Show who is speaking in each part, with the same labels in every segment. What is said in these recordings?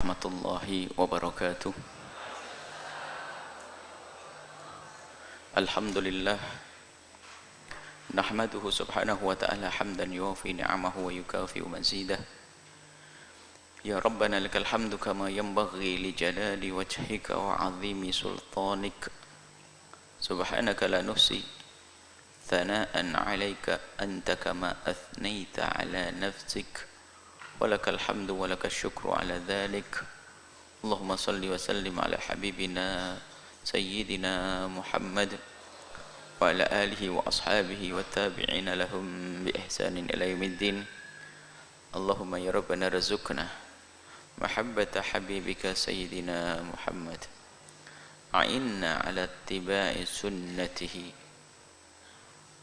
Speaker 1: warahmatullahi wabarakatuh. Alhamdulillah nahmaduhu subhanahu wa ta'ala hamdan yuwafi ni'amahu wa yukafi mazidah. Ya Rabbana lakal hamdu kama yanbaghi li jalali wajhika wa 'azimi sultanik. Subhanaka la nuhsi thana'an 'alaika anta kama athnayta 'ala nafsik. Walakal hamdu walakal syukru ala dhalik. Allahumma salli wa sallim ala habibina sayyidina Muhammad wa ala alihi wa ashabihi wa tabi'ina lahum bi ihsanin ila yaumiddin. Allahumma ya Rabbana rizukna mahabbata habibika sayyidina Muhammad, a'inna ala ittiba'i sunnatihi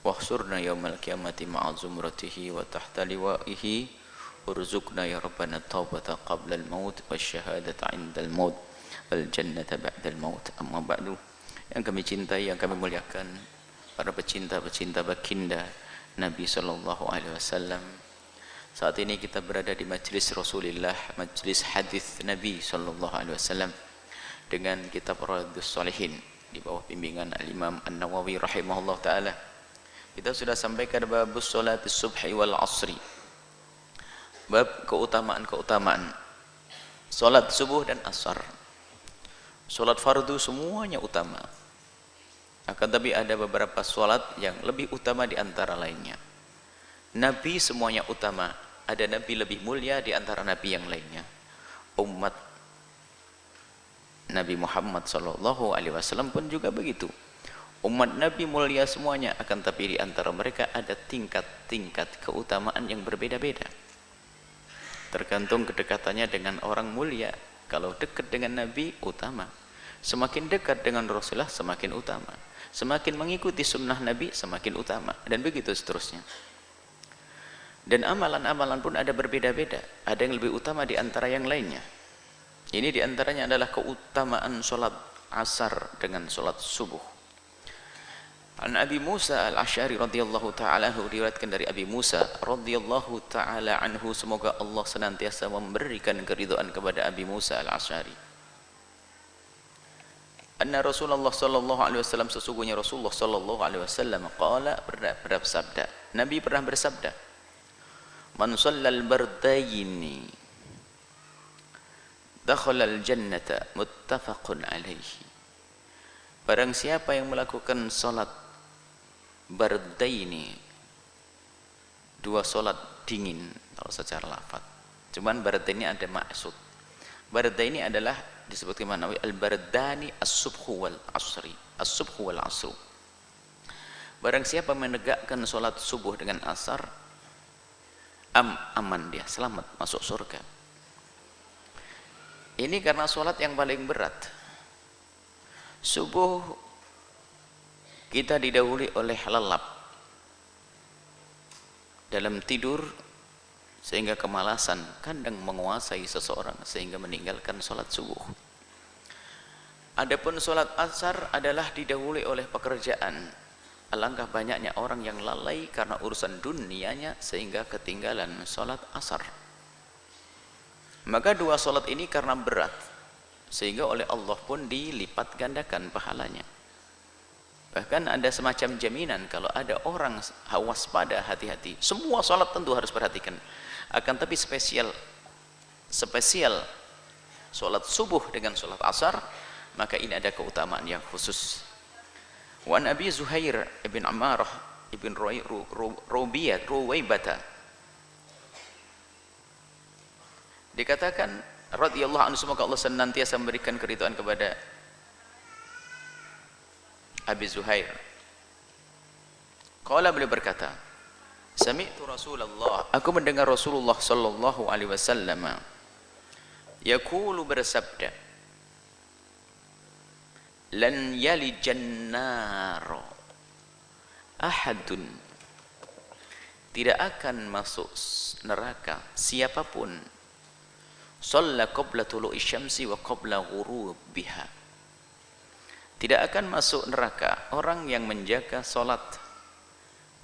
Speaker 1: wahsurna yawmal qiyamati ma'a zumratihi wa tahta liwa'ihi. Urzuqna ya Rabbana taubata qabla al-maut wa syahadata 'inda al-maut wal jannata ba'da al-maut. Amma ba'du. Yang kami cintai, yang kami muliakan, para pecinta-pecinta baginda Nabi sallallahu alaihi wasallam. Saat ini kita berada di majlis Rasulullah, majlis hadis Nabi sallallahu alaihi wasallam dengan kitab Riyadhus Shalihin di bawah bimbingan Al-Imam An-Nawawi rahimahullah taala. Kita sudah sampaikan babus sholatis subhi wal asri. Bab keutamaan-keutamaan salat subuh dan asar. Salat fardu semuanya utama. Akan tapi ada beberapa salat yang lebih utama di antara lainnya. Nabi semuanya utama. Ada nabi lebih mulia di antara nabi yang lainnya. Umat Nabi Muhammad sallallahu alaihi wasallam pun juga begitu. Umat Nabi mulia semuanya, akan tapi di antara mereka ada tingkat-tingkat keutamaan yang berbeda-beda. Tergantung kedekatannya dengan orang mulia. Kalau dekat dengan Nabi, utama. Semakin dekat dengan Rasulullah, semakin utama. Semakin mengikuti sunnah Nabi, semakin utama. Dan begitu seterusnya. Dan amalan-amalan pun ada berbeda-beda. Ada yang lebih utama di antara yang lainnya. Ini di antaranya adalah keutamaan sholat asar dengan sholat subuh. An Abi Musa Al-Asy'ari radhiyallahu ta'ala anhu, diriwayatkan dari Abi Musa radhiyallahu ta'ala anhu, semoga Allah senantiasa memberikan keridhaan kepada Abi Musa Al-Asy'ari. Anna Rasulullah sallallahu alaihi wasallam, sesungguhnya Rasulullah sallallahu alaihi wasallam qala, bersabda, Nabi pernah bersabda, man shallal bardaini dakhala al-jannata, muttafaqun alaihi. Barang siapa yang melakukan salat bardaini, dua solat dingin kalau secara lafaz. Cuman bardaini ada maksud. Bardaini adalah disebutkan mana? Al-bardani as-subhu wal asri. As-subhu wal asru. Barang siapa menegakkan solat subuh dengan asar, aman dia, selamat masuk surga. Ini karena solat yang paling berat. Subuh kita didahului oleh lelap dalam tidur, sehingga kemalasan kadang menguasai seseorang sehingga meninggalkan sholat subuh. Adapun sholat asar adalah didahului oleh pekerjaan. Alangkah banyaknya orang yang lalai karena urusan dunianya sehingga ketinggalan sholat asar. Maka dua sholat ini karena berat, sehingga oleh Allah pun dilipat gandakan pahalanya. Bahkan ada semacam jaminan kalau ada orang waspada, hati-hati. Semua sholat tentu harus perhatikan. Akan tapi spesial sholat subuh dengan sholat asar, maka ini ada keutamaan yang khusus. Wa Nabi Zuhair ibn Ammarah ibn Ruwaybata, dikatakan radhiyallahu anhu, semoga Allah senantiasa memberikan keridhaan kepada Abi Zuhair. Qala, beliau berkata, sami'tu Rasulullah, aku mendengar Rasulullah sallallahu alaihi wasallam yaqulu, bersabda, lan yalijan nar ahadun, tidak akan masuk neraka siapapun, shalla qabla tulu'i syamsi wa qabla ghurubiha, tidak akan masuk neraka orang yang menjaga salat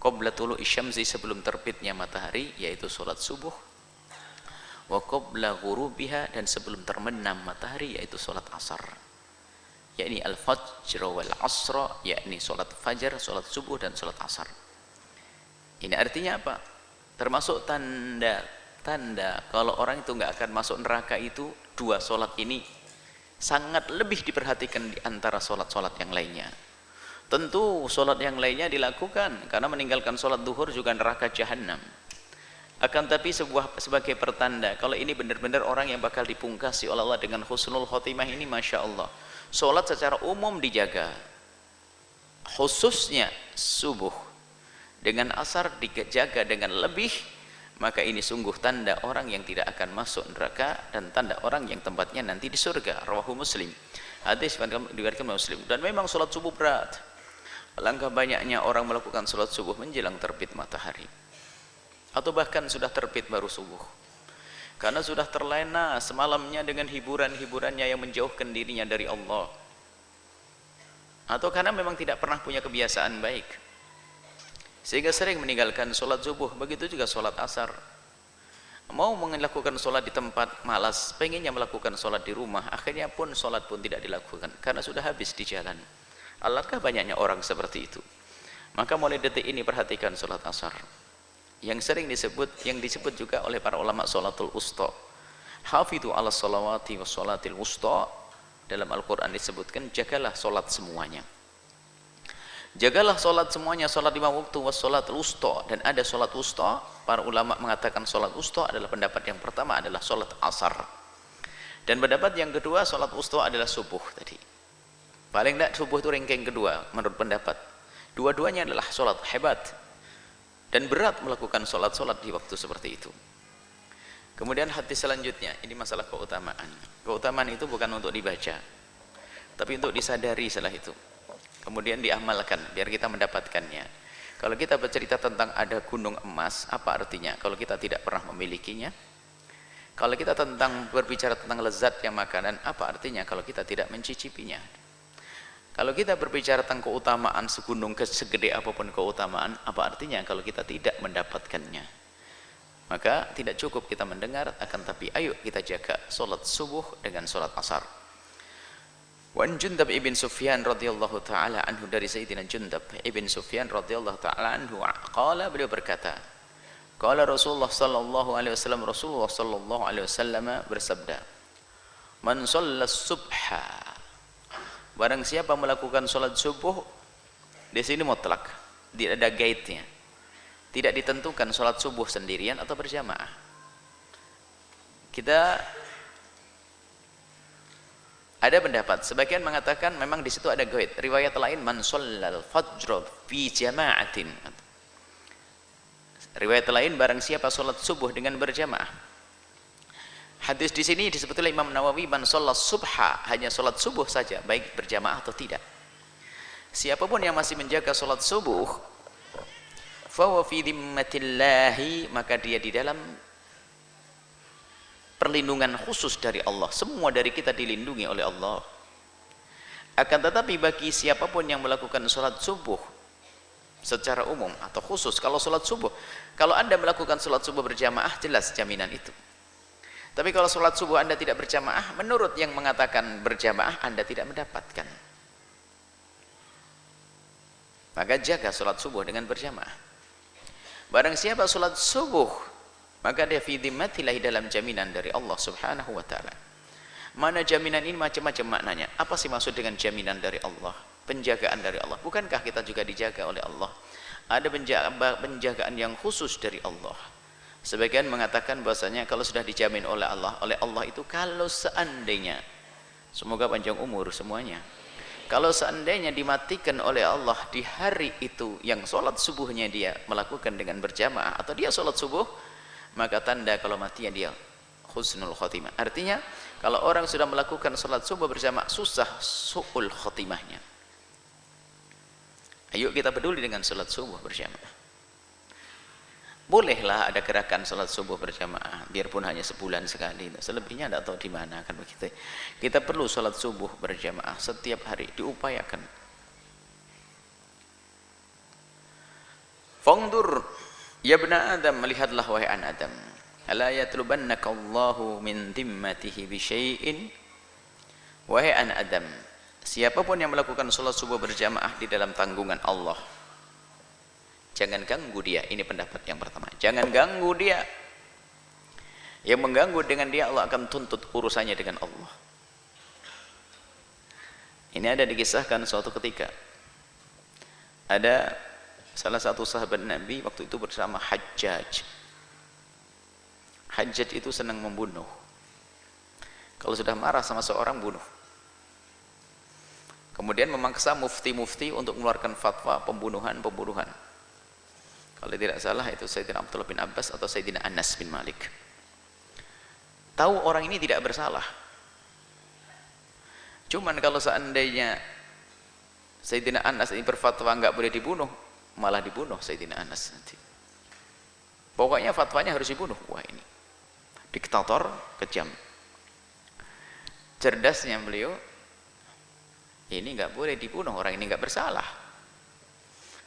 Speaker 1: qabla tulu'i syamsi, sebelum terbitnya matahari, yaitu salat subuh, wa qabla ghurubiha, dan sebelum terbenam matahari, yaitu salat asar. Yakni al-fajr wal asra, yakni salat fajar, salat subuh dan salat asar. Ini artinya apa? Termasuk tanda kalau orang itu nggak akan masuk neraka itu dua salat ini sangat lebih diperhatikan di antara salat-salat yang lainnya. Tentu salat yang lainnya dilakukan karena meninggalkan salat zuhur juga neraka jahanam. Akan tapi sebagai pertanda kalau ini benar-benar orang yang bakal dipungkasi oleh Allah dengan husnul khotimah ini, masya Allah. Salat secara umum dijaga, khususnya subuh dengan asar dijaga dengan lebih, maka ini sungguh tanda orang yang tidak akan masuk neraka dan tanda orang yang tempatnya nanti di surga. Rawahu Muslim. Hadis diriwayatkan Muslim. Dan memang salat subuh berat. Alangkah banyaknya orang melakukan salat subuh menjelang terbit matahari, atau bahkan sudah terbit baru subuh, karena sudah terlena semalamnya dengan hiburan-hiburannya yang menjauhkan dirinya dari Allah, atau karena memang tidak pernah punya kebiasaan baik sehingga sering meninggalkan sholat subuh. Begitu juga sholat asar. Mau melakukan sholat di tempat malas, pengennya melakukan sholat di rumah, akhirnya pun sholat pun tidak dilakukan karena sudah habis di jalan. Alangkah banyaknya orang seperti itu. Maka mulai detik ini perhatikan sholat asar yang sering disebut juga oleh para ulama sholatul wusta. Hafidhu ala sholawati wa sholatil wusta. Dalam Al-Quran disebutkan jagalah sholat semuanya. Jagalah sholat semuanya, sholat 5 waktu wa sholatul wusta. Dan ada sholat wusta, para ulama mengatakan sholat wusta adalah pendapat yang pertama adalah sholat asar. Dan pendapat yang kedua sholat wusta adalah subuh tadi. Paling tidak subuh itu ranking kedua menurut pendapat. Dua-duanya adalah sholat hebat dan berat melakukan sholat-sholat di waktu seperti itu. Kemudian hadis selanjutnya, ini masalah keutamaan. Keutamaan itu bukan untuk dibaca, tapi untuk disadari setelah itu. Kemudian diamalkan, biar kita mendapatkannya. Kalau kita bercerita tentang ada gunung emas, apa artinya kalau kita tidak pernah memilikinya? Kalau kita berbicara tentang lezatnya makanan, apa artinya kalau kita tidak mencicipinya? Kalau kita berbicara tentang keutamaan segunung segede apapun keutamaan, apa artinya kalau kita tidak mendapatkannya? Maka tidak cukup kita mendengar, akan tapi ayo kita jaga solat subuh dengan solat asar. Wan Jundab ibn Sufyan radhiyallahu taala anhu, dari Sayyidina Jundab ibn Sufyan radhiyallahu taala anhu, qala, beliau berkata, qala Rasulullah sallallahu alaihi wasallam, Rasulullah sallallahu alaihi wasallam bersabda, man shalla subha, barang siapa melakukan sholat subuh, di sini mutlak, tidak ada gaitnya, tidak ditentukan sholat subuh sendirian atau berjamaah. Kita ada pendapat, sebagian mengatakan memang di situ ada gait. Riwayat lain man shallal fajr fi jama'atin. Riwayat lain barang siapa sholat subuh dengan berjamaah. Hadis di sini disebut oleh Imam Nawawi man sholat subha, hanya sholat subuh saja, baik berjamaah atau tidak. Siapapun yang masih menjaga sholat subuh, fahuwa fi dhimmatillahi, maka dia di dalam perlindungan khusus dari Allah. Semua dari kita dilindungi oleh Allah. Akan tetapi bagi siapapun yang melakukan sholat subuh secara umum atau khusus, kalau sholat subuh, kalau Anda melakukan sholat subuh berjamaah, jelas jaminan itu. Tapi kalau sholat subuh Anda tidak berjamaah, menurut yang mengatakan berjamaah, Anda tidak mendapatkan. Maka jaga sholat subuh dengan berjamaah. Barang siapa sholat subuh, maka dia fi dhimmatillahi, dalam jaminan dari Allah subhanahu wa ta'ala. Mana jaminan ini macam-macam maknanya. Apa sih maksud dengan jaminan dari Allah? Penjagaan dari Allah. Bukankah kita juga dijaga oleh Allah? Ada penjagaan yang khusus dari Allah. Sebagian mengatakan bahasanya kalau sudah dijamin oleh Allah itu kalau seandainya, semoga panjang umur semuanya, kalau seandainya dimatikan oleh Allah di hari itu yang sholat subuhnya dia melakukan dengan berjamaah, atau dia sholat subuh, maka tanda kalau matinya dia husnul khotimah. Artinya kalau orang sudah melakukan sholat subuh berjamaah, susah su'ul khotimahnya. Ayo kita peduli dengan sholat subuh berjamaah. Bolehlah ada gerakan sholat subuh berjamaah, biarpun hanya sebulan sekali, selebihnya tidak tahu di mana, kan begitu. Kita perlu sholat subuh berjamaah setiap hari, diupayakan. Fangdur ya bna Adam, melihatlah wahai anak Adam. ala yatlubannaka Allahu min dhimmatihi bi syai'in. Wahai anak Adam, siapapun yang melakukan sholat subuh berjamaah di dalam tanggungan Allah, jangan ganggu dia. Ini pendapat yang pertama, jangan ganggu dia. Yang mengganggu dengan dia, Allah akan tuntut urusannya dengan Allah. Ini ada dikisahkan suatu ketika, ada salah satu sahabat Nabi waktu itu bersama Hajjaj. Hajjaj itu senang membunuh. Kalau sudah marah sama seorang, bunuh. Kemudian memaksa mufti-mufti untuk mengeluarkan fatwa pembunuhan. Kalau tidak salah itu Sayyidina Abdullah bin Abbas atau Sayyidina Anas bin Malik. Tahu orang ini tidak bersalah. Cuman kalau seandainya Sayyidina Anas ini berfatwa enggak boleh dibunuh, malah dibunuh Sayyidina Anas nanti. Pokoknya fatwanya harus dibunuh. Wah, ini diktator kejam. Cerdasnya beliau, ini enggak boleh dibunuh, orang ini enggak bersalah.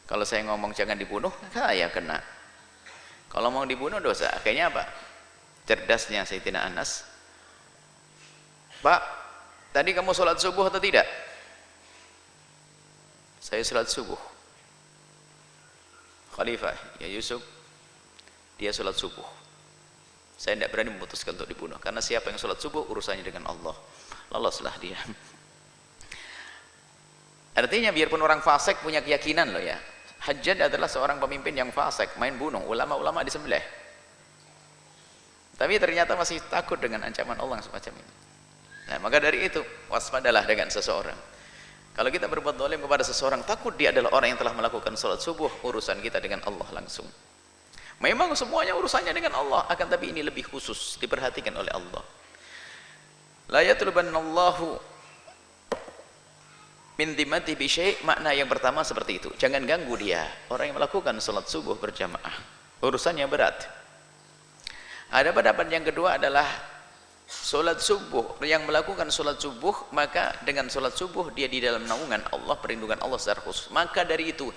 Speaker 1: Kalau saya ngomong jangan dibunuh, saya kena. Kalau mau dibunuh dosa. Akhirnya apa? Cerdasnya Sayyidina Anas, Pak, tadi kamu sholat subuh atau tidak? Saya sholat subuh. Khalifah, ya Yusuf, dia sholat subuh. Saya tidak berani memutuskan untuk dibunuh, karena siapa yang sholat subuh urusannya dengan Allah. Loloslah dia. Artinya biarpun orang fasik punya keyakinan loh ya, Hajjaj adalah seorang pemimpin yang fasik, main bunuh, ulama-ulama disembelih. Tapi ternyata masih takut dengan ancaman Allah semacam ini. Nah, maka dari itu waspadalah dengan seseorang. Kalau kita berbuat zalim kepada seseorang, takut dia adalah orang yang telah melakukan sholat subuh, urusan kita dengan Allah langsung. Memang semuanya urusannya dengan Allah, akan tapi ini lebih khusus, diperhatikan oleh Allah. La yatlubannallahu min dhimmati bi syai', makna yang pertama seperti itu. Jangan ganggu dia, orang yang melakukan sholat subuh berjamaah, urusannya berat. Ada pendapat yang kedua adalah sholat subuh, yang melakukan sholat subuh, maka dengan sholat subuh dia di dalam naungan Allah, perlindungan Allah secara khusus. Maka dari itu,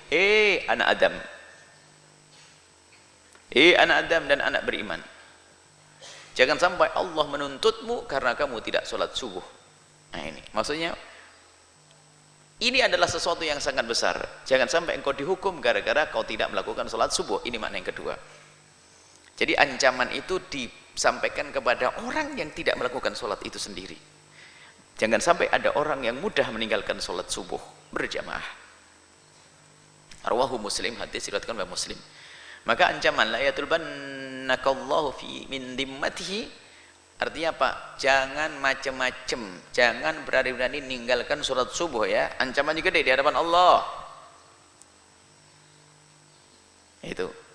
Speaker 1: anak Adam, anak Adam dan anak beriman, jangan sampai Allah menuntutmu karena kamu tidak sholat subuh. Nah ini maksudnya, ini adalah sesuatu yang sangat besar. Jangan sampai engkau dihukum gara-gara kau tidak melakukan sholat subuh. Ini makna yang kedua. Jadi ancaman itu disampaikan kepada orang yang tidak melakukan sholat itu sendiri. Jangan sampai ada orang yang mudah meninggalkan sholat subuh berjamaah. Rawahu Muslim, hadis diriwayatkan oleh Muslim. Maka ancaman la yatulbannakallahu fi min dhimmatihi, artinya apa? Jangan macam-macam, jangan berani-berani meninggalkan sholat subuh ya. Ancamannya gede di hadapan Allah. Itu.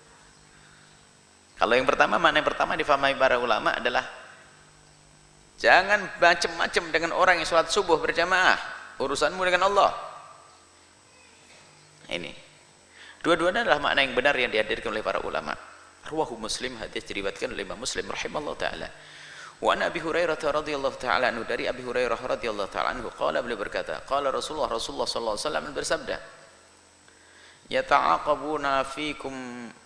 Speaker 1: Kalau yang pertama, makna yang pertama difahami para ulama adalah jangan macam-macam dengan orang yang sholat subuh berjamaah, urusanmu dengan Allah. Ini dua-duanya adalah makna yang benar yang dihadirkan oleh para ulama. Rawahu Muslim, hadis diriwayatkan oleh Imam Muslim rahimallahu taala. Wa an Abi Hurairah radhiyallahu taala anhu, dari Abi Hurairah radhiyallahu taala anhu, qala, beliau berkata, qala Rasulullah sallallahu alaihi wasallam bersabda, yata'aqabuna fikum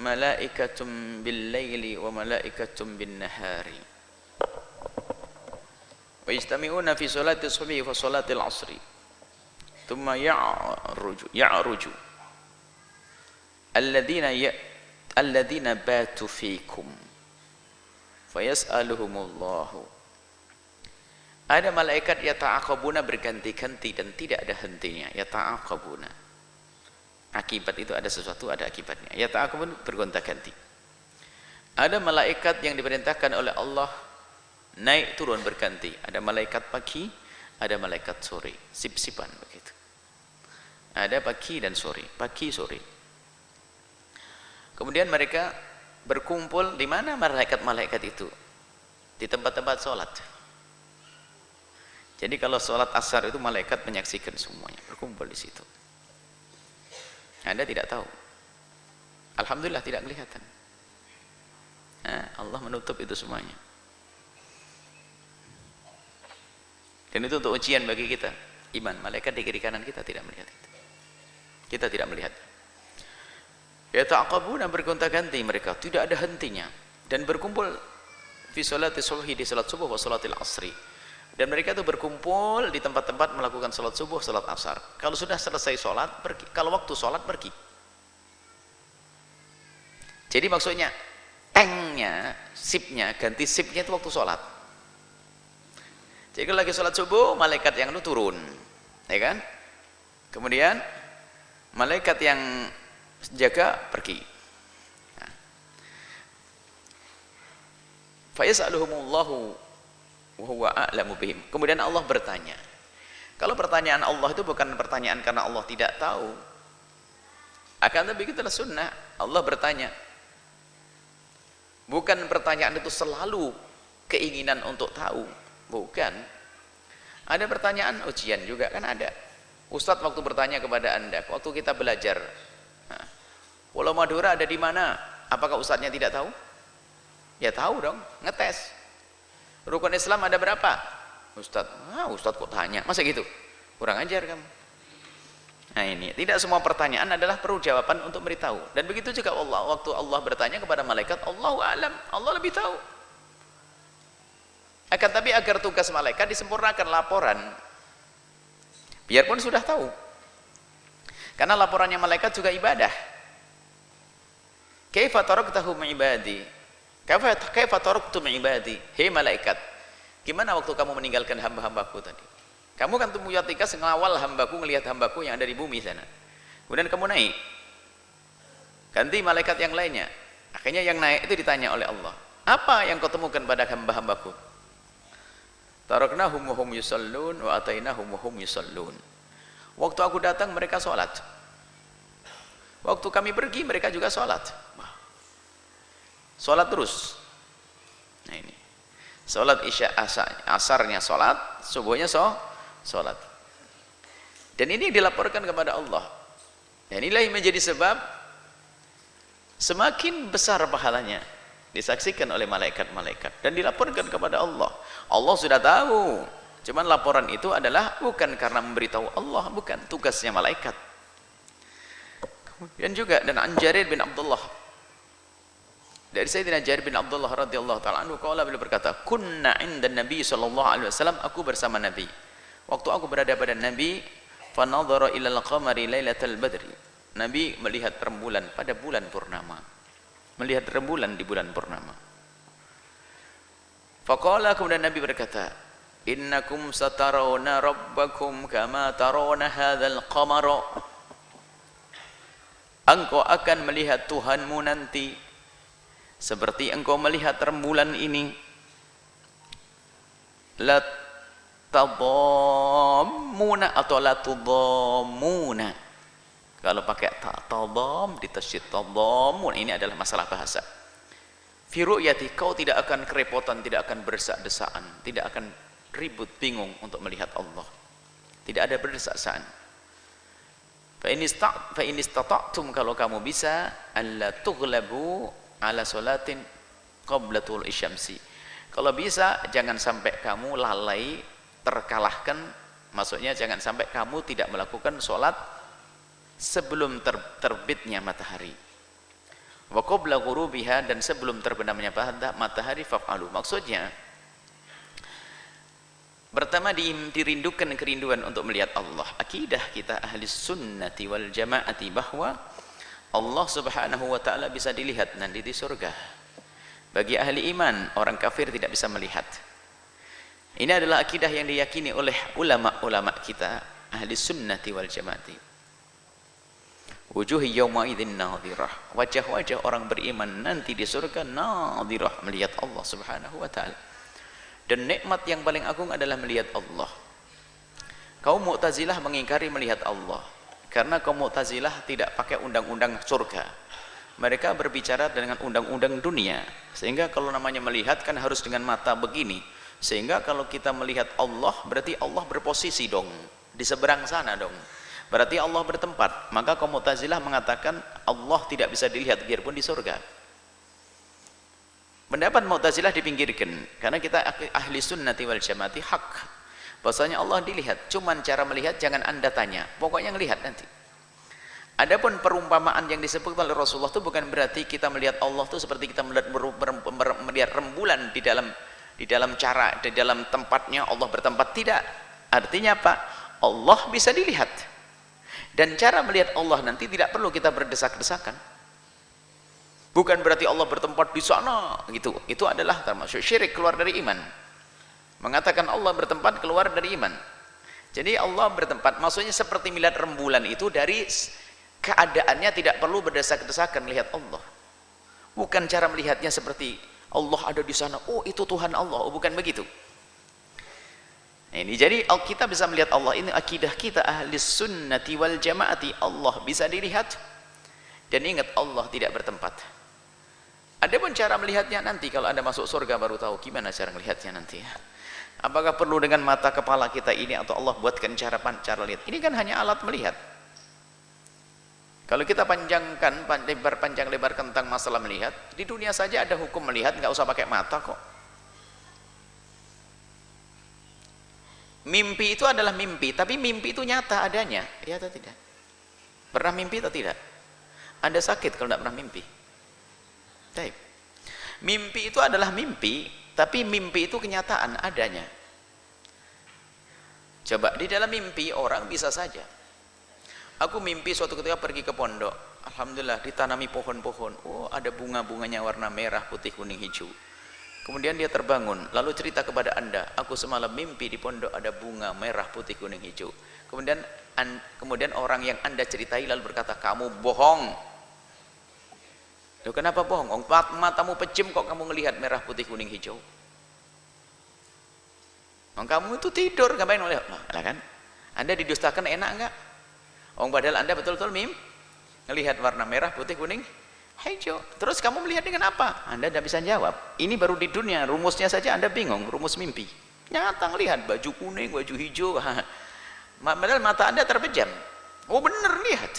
Speaker 1: malaikatum bil-laili wa malaikatum bin-nahari wa yajtami'una fi salati subhi wa salati al-'asri thumma ya'ruju alladhina batu fikum fayas'aluhumullahu. Ada malaikat yata'aqabuna, berganti-ganti dan tidak ada hentinya. Yata'aqabuna, akibat itu ada sesuatu, ada akibatnya. Ya ta'aqabun, bergonta-ganti. Ada malaikat yang diperintahkan oleh Allah naik turun berganti. Ada malaikat pagi, ada malaikat sore, sip-sipan begitu. Ada pagi dan sore, pagi sore. Kemudian mereka berkumpul di mana malaikat-malaikat itu? Di tempat-tempat sholat. Jadi kalau sholat asar itu malaikat menyaksikan semuanya, berkumpul di situ. Anda tidak tahu. Alhamdulillah tidak kelihatan. Allah menutup itu semuanya. Dan itu untuk ujian bagi kita. Iman, malaikat di kiri kanan kita tidak melihat itu. Kita tidak melihat. Ya ta'aqabuna, bergonta-ganti mereka, tidak ada hentinya. Dan berkumpul fi sholati subhi, di salat subuh, wa sholatil asri. Dan mereka itu berkumpul di tempat-tempat melakukan salat subuh, salat asar. Kalau sudah selesai salat, pergi. Kalau waktu salat, pergi. Jadi maksudnya tanknya, sipnya, ganti sipnya itu waktu salat. Jadi kalau lagi salat subuh, malaikat yang itu turun, ya kan? Kemudian malaikat yang jaga pergi. Fa yas'aluhumullahu wa huwa a'lamu bihim. Kemudian Allah bertanya. Kalau pertanyaan Allah itu bukan pertanyaan karena Allah tidak tahu. Akan tapi itulah sunnah. Allah bertanya. Bukan pertanyaan itu selalu keinginan untuk tahu. Bukan. Ada pertanyaan ujian juga kan ada. Ustadz waktu bertanya kepada Anda, waktu kita belajar, Pulau Madura ada di mana? Apakah ustadznya tidak tahu? Ya tahu dong, ngetes. Rukun Islam ada berapa? Ustadz kok tanya? Masa gitu? Kurang ajar kamu. Nah ini, tidak semua pertanyaan adalah perlu jawaban untuk beritahu. Dan begitu juga Allah, waktu Allah bertanya kepada malaikat, Allahu a'lam, Allah lebih tahu. Akan tapi agar tugas malaikat disempurnakan laporan, biarpun sudah tahu. Karena laporannya malaikat juga ibadah. Kaifa taraktahu ibadi? Kaifa taraktum ibadi? Hei malaikat, gimana waktu kamu meninggalkan hamba-hambaku tadi? Kamu kan punya tugas ngawal hambaku, ngelihat hambaku yang ada di bumi sana. Kemudian kamu naik. Ganti malaikat yang lainnya. Akhirnya yang naik itu ditanya oleh Allah, apa yang kau temukan pada hamba-hambaku? Taraknahum wa hum yusallun wa atainahum wa hum yusallun. Waktu aku datang mereka sholat. Waktu kami pergi mereka juga sholat. Sholat terus. Nah ini. Sholat isya asarnya sholat, subuhnya sholat. Dan ini dilaporkan kepada Allah. Dan inilah yang menjadi sebab semakin besar pahalanya. Disaksikan oleh malaikat-malaikat. Dan dilaporkan kepada Allah. Allah sudah tahu. Cuman laporan itu adalah bukan karena memberitahu Allah. Bukan tugasnya malaikat. Kemudian juga, dan an Jarir bin Abdullah. Dari Sayyidina Jarir bin Abdullah radhiyallahu ta'ala anhu, beliau berkata, kunna inda Nabi sallallahu alaihi wasallam, aku bersama Nabi. Waktu aku berada pada Nabi, fa nadhara ila al-qamari lailatal badri. Nabi melihat rembulan pada bulan purnama. Melihat rembulan di bulan purnama. Faqala, kemudian Nabi berkata, innakum satarawna rabbakum kama tarawna hadzal qamara. Engkau akan melihat Tuhanmu nanti seperti engkau melihat rembulan ini. La tadammuna atau la tudammuna. Kalau pakai tadam ditasydid tadammun, ini adalah masalah bahasa. Fi ru'yati, kau tidak akan kerepotan, tidak akan berdesak-desaan, tidak akan ribut bingung untuk melihat Allah. Tidak ada berdesak-desaan. Fa in istata'tum, kalau kamu bisa, alla tughlabu ala salatin qablatul isyamsi. Kalau bisa jangan sampai kamu lalai, terkalahkan, maksudnya jangan sampai kamu tidak melakukan sholat sebelum terbitnya matahari. Wa qabla ghurubiha, dan sebelum terbenamnya matahari faf'alu. Maksudnya pertama dirindukan kerinduan untuk melihat Allah. Akidah kita ahli sunnati wal jamaati bahwa Allah subhanahu wa ta'ala bisa dilihat nanti di surga. Bagi ahli iman, orang kafir tidak bisa melihat. Ini adalah akidah yang diyakini oleh ulama-ulama kita, ahli sunnati wal jamaati. Wujuhi yawma idzin nadhirah. Wajah-wajah orang beriman nanti di surga nadhirah, melihat Allah subhanahu wa ta'ala. Dan nikmat yang paling agung adalah melihat Allah. Kaum Mu'tazilah mengingkari melihat Allah. Karena kaum Mu'tazilah tidak pakai undang-undang surga. Mereka berbicara dengan undang-undang dunia. Sehingga kalau namanya melihat kan harus dengan mata begini. Sehingga kalau kita melihat Allah, berarti Allah berposisi dong. Di seberang sana dong. Berarti Allah bertempat. Maka kaum Mu'tazilah mengatakan Allah tidak bisa dilihat biarpun di surga. Pendapat Mu'tazilah dipinggirkan. Karena kita ahli sunnati wal jamaati hak. Bahwasanya Allah dilihat, cuman cara melihat jangan Anda tanya, pokoknya ngelihat nanti. Adapun perumpamaan yang disebut oleh Rasulullah itu bukan berarti kita melihat Allah itu seperti kita melihat rembulan di dalam tempatnya Allah bertempat, tidak. Artinya apa? Allah bisa dilihat. Dan cara melihat Allah nanti tidak perlu kita berdesak-desakan. Bukan berarti Allah bertempat di sana gitu. Itu adalah termasuk syirik, keluar dari iman. Mengatakan Allah bertempat keluar dari iman. Jadi Allah bertempat maksudnya seperti melihat rembulan itu dari keadaannya tidak perlu berdesak-desakan melihat Allah. Bukan cara melihatnya seperti Allah ada di sana, oh itu Tuhan Allah, oh bukan begitu. Nah, ini jadi kita bisa melihat Allah, ini akidah kita ahli sunnati wal jamaati, Allah bisa dilihat. Dan ingat Allah tidak bertempat. Adapun cara melihatnya nanti kalau Anda masuk surga baru tahu gimana cara melihatnya nanti. Apakah perlu dengan mata kepala kita ini atau Allah buatkan cara lihat? Ini kan hanya alat melihat. Kalau kita panjangkan panjang lebar tentang masalah melihat, di dunia saja ada hukum melihat, nggak usah pakai mata kok. Mimpi itu adalah mimpi, tapi mimpi itu nyata adanya, ya atau tidak? Pernah mimpi atau tidak? Anda sakit kalau tidak pernah mimpi. Baik. Mimpi itu adalah mimpi, tapi mimpi itu kenyataan adanya. Coba di dalam mimpi orang bisa saja. Aku mimpi suatu ketika pergi ke pondok. Alhamdulillah ditanami pohon-pohon. Oh ada bunga-bunganya warna merah, putih, kuning, hijau. Kemudian dia terbangun. Lalu cerita kepada Anda. Aku semalam mimpi di pondok ada bunga merah, putih, kuning, hijau. Kemudian orang yang Anda ceritai lalu berkata, kamu bohong. Loh, kenapa bohong? Matamu pejam kok kamu melihat merah, putih, kuning, hijau. Kamu itu tidur, ngapain melihat? Nah, kan? Anda didustakan enak enggak? Padahal Anda betul-betul melihat warna merah, putih, kuning, hijau. Terus kamu melihat dengan apa? Anda tidak bisa jawab. Ini baru di dunia, rumusnya saja Anda bingung, rumus mimpi. Nyata lihat baju kuning, baju hijau. Padahal mata Anda terpejam. Oh benar lihat.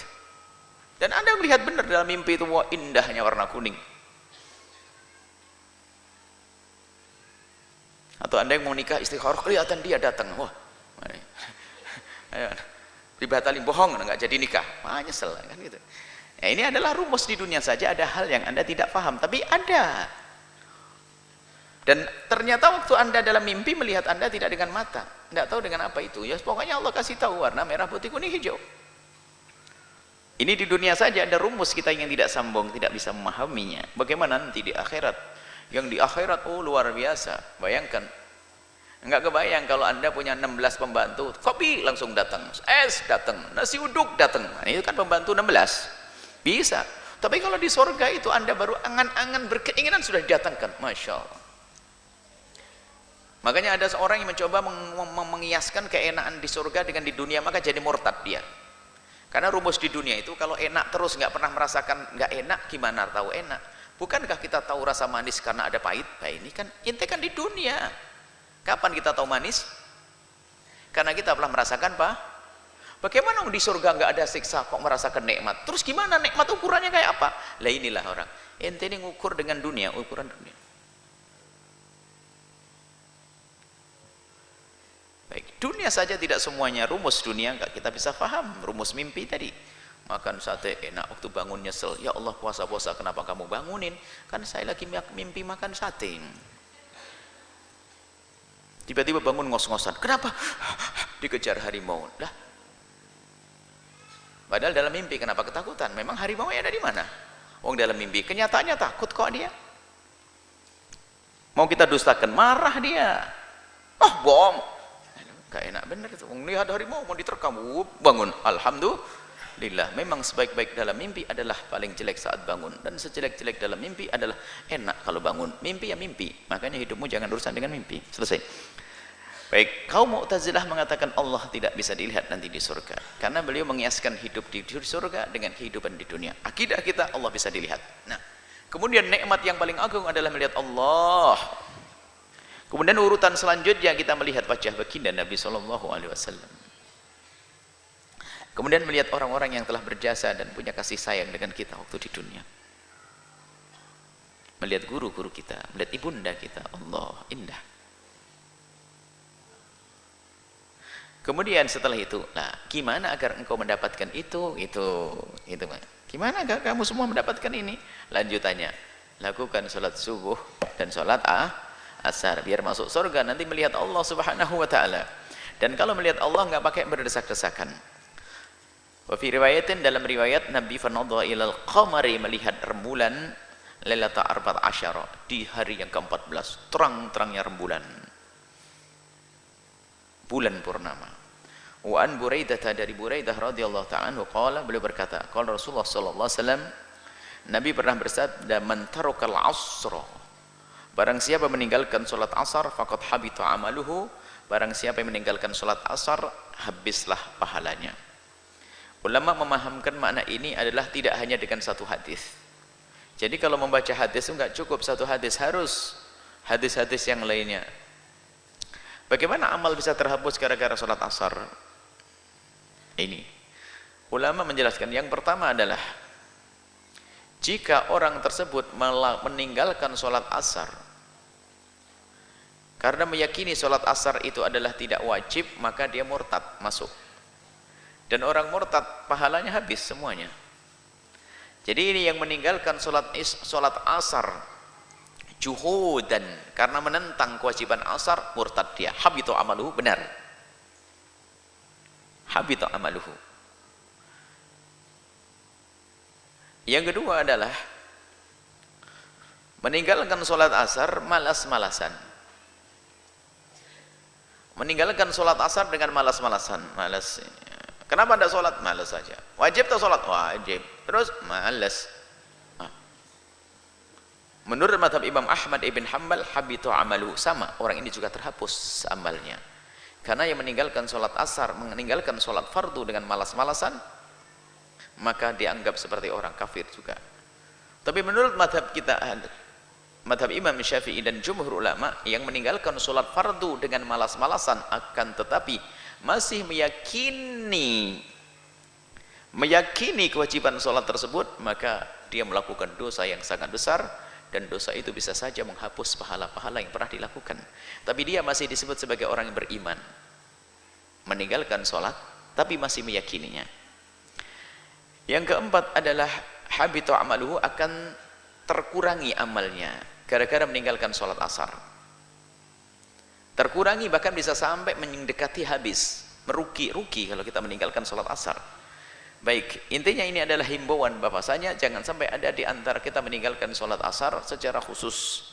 Speaker 1: Dan Anda melihat benar dalam mimpi itu, wah indahnya warna kuning. Atau Anda yang mau nikah istikharah, kelihatan dia datang. Wah, ayo. Dibatalin, bohong, nggak jadi nikah, nyesel kan gitu. Nah, ini adalah rumus di dunia saja, ada hal yang Anda tidak paham, tapi ada. Dan ternyata waktu Anda dalam mimpi melihat Anda tidak dengan mata, tidak tahu dengan apa itu. Ya pokoknya Allah kasih tahu warna merah, putih, kuning, hijau. Ini di dunia saja ada rumus, kita yang tidak sambung, tidak bisa memahaminya. Bagaimana nanti di akhirat? Yang di akhirat, oh luar biasa. Bayangkan. Enggak kebayang kalau Anda punya 16 pembantu, kopi langsung datang, es datang, nasi uduk datang. Nah, itu kan pembantu 16. Bisa. Tapi kalau di surga itu Anda baru angan-angan berkeinginan sudah didatangkan. Masya Allah. Makanya ada seorang yang mencoba mengiaskan keenaan di surga dengan di dunia, maka jadi murtad dia. Karena rumus di dunia itu kalau enak terus nggak pernah merasakan nggak enak, gimana tahu enak? Bukankah kita tahu rasa manis karena ada pahit? Nah, ini kan ente kan di dunia. Kapan kita tahu manis? Karena kita pernah merasakan apa? Bagaimana di surga nggak ada siksa kok merasakan nikmat? Terus gimana nikmat ukurannya kayak apa? Lah inilah orang. Ente ini ngukur dengan dunia, ukuran dunia. Baik, dunia saja tidak semuanya rumus dunia nggak kita bisa paham. Rumus mimpi tadi. Makan sate enak, waktu bangun nyesel. Ya Allah puasa-puasa kenapa kamu bangunin? Kan saya lagi mimpi makan sate. Tiba-tiba bangun ngos-ngosan. Kenapa? Dikejar harimau. Lah. Padahal dalam mimpi kenapa ketakutan? Memang harimau ada di mana? Wong dalam mimpi kenyataannya takut kok dia. Mau kita dustakan, marah dia. Oh, bohong. Gak enak bener itu. Wong lihat harimau mau diterkam, bangun. Alhamdulillah. Memang sebaik-baik dalam mimpi adalah paling jelek saat bangun, dan sejelek-jelek dalam mimpi adalah enak kalau bangun. Mimpi ya mimpi. Makanya hidupmu jangan urusan dengan mimpi. Selesai. Baik, kaum Mu'tazilah mengatakan Allah tidak bisa dilihat nanti di surga karena beliau mengiaskan hidup di surga dengan kehidupan di dunia. Akidah kita Allah bisa dilihat. Nah, kemudian nikmat yang paling agung adalah melihat Allah. Kemudian urutan selanjutnya kita melihat wajah baginda Nabi SAW. Kemudian melihat orang-orang yang telah berjasa dan punya kasih sayang dengan kita waktu di dunia. Melihat guru-guru kita, melihat ibunda kita. Allah indah. Kemudian setelah itu, nah gimana agar engkau mendapatkan itu Pak. Gimana agar kamu semua mendapatkan ini? Lanjutannya, lakukan sholat subuh dan sholat asar biar masuk surga nanti melihat Allah Subhanahu wa taala. Dan kalau melihat Allah enggak pakai berdesak-desakan. Wa fi riwayatin, dalam riwayat Nabi fanadha ilal qamari, melihat rembulan lailata 14 di hari yang ke-14, terang-terangnya rembulan. Bulan purnama. Wa an Buraidah, dari Buraidah radhiyallahu ta'ala anhu qala, beliau berkata, qala Rasulullah sallallahu alaihi wasallam, Nabi pernah bersabda, man tarakal asra, barang siapa meninggalkan salat asar faqad habita amaluhu, barang siapa yang meninggalkan salat asar habislah pahalanya. Ulama memahamkan makna ini adalah tidak hanya dengan satu hadis. Jadi kalau membaca hadis itu enggak cukup satu hadis, harus hadis-hadis yang lainnya. Bagaimana amal bisa terhapus gara-gara sholat asar? Ini ulama menjelaskan, yang pertama adalah jika orang tersebut meninggalkan sholat asar karena meyakini sholat asar itu adalah tidak wajib, maka dia murtad, masuk. Dan orang murtad pahalanya habis semuanya. Jadi ini yang meninggalkan sholat asar juhudan, karena menentang kewajiban asar, murtad dia, habita amaluhu, benar, habita amaluhu. Yang kedua adalah meninggalkan sholat asar malas-malasan. Meninggalkan sholat asar dengan malas-malasan, malas. Kenapa tidak sholat? Malas saja. Wajib tak sholat? Wajib. Terus malas. Menurut mazhab Imam Ahmad ibn Hanbal, habitu amalu, sama, orang ini juga terhapus amalnya. Karena yang meninggalkan sholat asar, meninggalkan sholat fardu dengan malas-malasan, maka dianggap seperti orang kafir juga. Tapi menurut mazhab kita, mazhab Imam Syafi'i dan jumhur ulama, yang meninggalkan sholat fardu dengan malas-malasan akan tetapi masih meyakini kewajiban sholat tersebut, maka dia melakukan dosa yang sangat besar. Dan dosa itu bisa saja menghapus pahala-pahala yang pernah dilakukan. Tapi dia masih disebut sebagai orang yang beriman, meninggalkan sholat tapi masih meyakininya. Yang keempat adalah habitu amaluhu, akan terkurangi amalnya gara-gara meninggalkan sholat asar. Terkurangi, bahkan bisa sampai mendekati habis, merugi kalau kita meninggalkan sholat asar. Baik, intinya ini adalah himbauan bahwasanya jangan sampai ada di antara kita meninggalkan sholat asar secara khusus.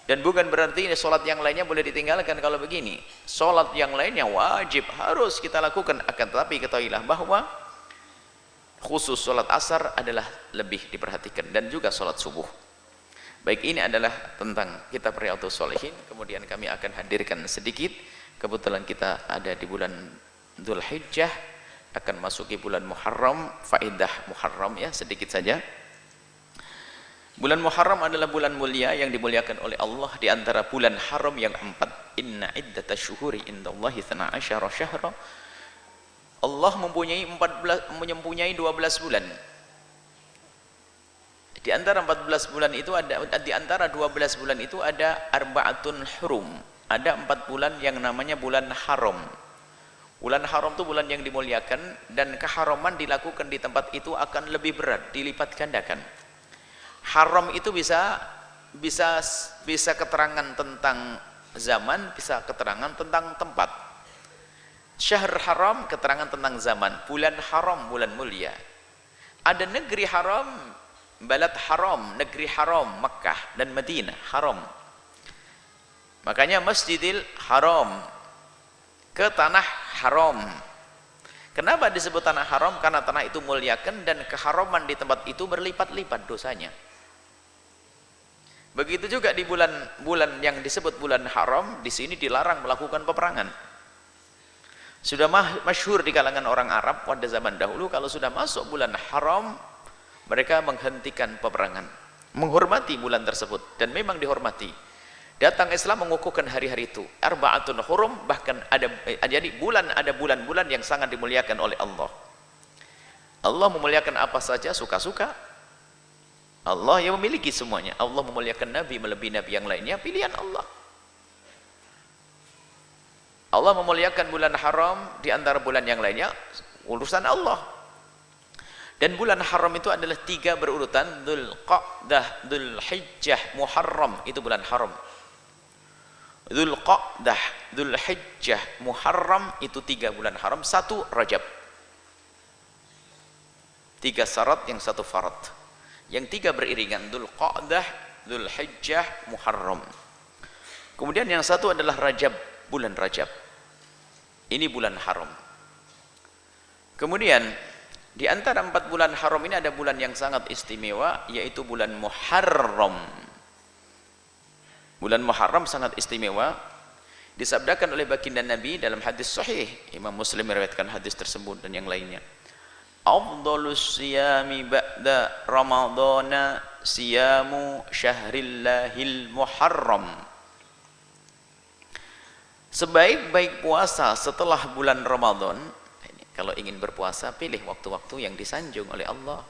Speaker 1: Dan bukan berarti sholat yang lainnya boleh ditinggalkan. Kalau begini, sholat yang lainnya wajib, harus kita lakukan. Akan tetapi ketahuilah bahwa khusus sholat asar adalah lebih diperhatikan, dan juga sholat subuh. Baik, ini adalah tentang kitab Riyadhus Shalihin. Kemudian kami akan hadirkan sedikit, kebetulan kita ada di bulan Dzulhijjah, akan masuki bulan Muharram, faedah Muharram ya, sedikit saja. Bulan Muharram adalah bulan mulia yang dimuliakan oleh Allah di antara bulan haram yang 4. Inna iddatash syuhuri indallahi 12 syahra. Allah mempunyai 12 bulan. Di antara 14 bulan itu ada, di antara 12 bulan itu ada arba'atun hurum. Ada 4 bulan yang namanya bulan haram. Bulan haram itu bulan yang dimuliakan, dan keharaman dilakukan di tempat itu akan lebih berat, dilipat gandakan. Haram itu bisa keterangan tentang zaman, bisa keterangan tentang tempat. Syahr haram keterangan tentang zaman, bulan haram bulan mulia. Ada negeri haram, balad haram, negeri haram, Makkah dan Madinah haram. Makanya Masjidil Haram ke tanah haram. Kenapa disebut tanah haram? Karena tanah itu muliakan, dan keharaman di tempat itu berlipat-lipat dosanya. Begitu juga di bulan yang disebut bulan haram, di sini dilarang melakukan peperangan. Sudah masyhur di kalangan orang Arab pada zaman dahulu, kalau sudah masuk bulan haram, mereka menghentikan peperangan, menghormati bulan tersebut, dan memang dihormati. Datang Islam mengukuhkan hari-hari itu, arba'atun hurum, bahkan ada bulan-bulan yang sangat dimuliakan oleh Allah. Allah memuliakan apa saja suka-suka. Allah yang memiliki semuanya. Allah memuliakan Nabi melebihi Nabi yang lainnya, pilihan Allah. Allah memuliakan bulan haram di antara bulan yang lainnya, urusan Allah. Dan bulan haram itu adalah 3 berurutan, Dzulqa'dah, Dzulhijjah, Muharram, itu bulan haram. Dzulqa'dah, Dzulhijjah, Muharram, itu 3 bulan haram, 1 Rajab. 3 syarat, yang 1 farad. Yang 3 beriringan, Dzulqa'dah, Dzulhijjah, Muharram. Kemudian yang 1 adalah Rajab, bulan Rajab. Ini bulan haram. Kemudian di antara 4 bulan haram ini ada bulan yang sangat istimewa, yaitu bulan Muharram. Bulan Muharram sangat istimewa. Disabdakan oleh baginda Nabi dalam hadis sahih, Imam Muslim meriwayatkan hadis tersebut dan yang lainnya. Afdhalus siyami ba'da Ramadhana siyamu syahrillahil Muharram. Sebaik-baik puasa setelah bulan Ramadan. Kalau ingin berpuasa, pilih waktu-waktu yang disanjung oleh Allah.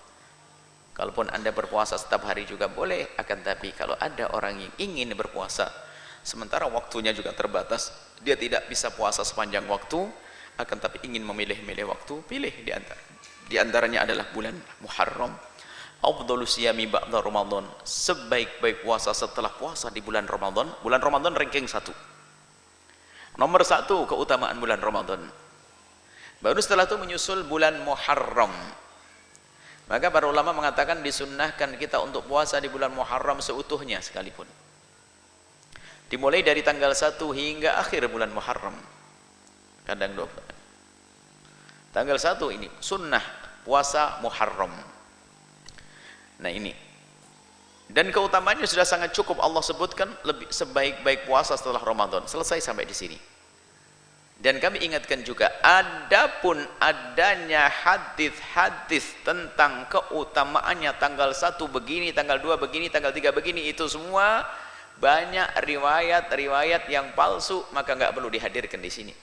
Speaker 1: Kalaupun Anda berpuasa setiap hari juga boleh, akan tapi kalau ada orang yang ingin berpuasa, sementara waktunya juga terbatas, dia tidak bisa puasa sepanjang waktu, akan tapi ingin memilih-milih waktu, pilih di antaranya adalah bulan Muharram. Afdhalus siyami ba'da Ramadan. Sebaik-baik puasa setelah puasa di bulan Ramadan. Bulan Ramadan ranking 1. Nomor 1 keutamaan bulan Ramadan. Baru setelah itu menyusul bulan Muharram. Maka para ulama mengatakan disunnahkan kita untuk puasa di bulan Muharram seutuhnya sekalipun. Dimulai dari tanggal 1 hingga akhir bulan Muharram. Kadang 2. Tanggal 1 ini sunnah puasa Muharram. Nah ini. Dan keutamanya sudah sangat cukup Allah sebutkan, lebih sebaik-baik puasa setelah Ramadan. Selesai sampai di sini. Dan kami ingatkan juga, adapun adanya hadis-hadis tentang keutamaannya tanggal 1 begini, tanggal 2 begini, tanggal 3 begini, itu semua banyak riwayat-riwayat yang palsu, maka nggak perlu dihadirkan di sini.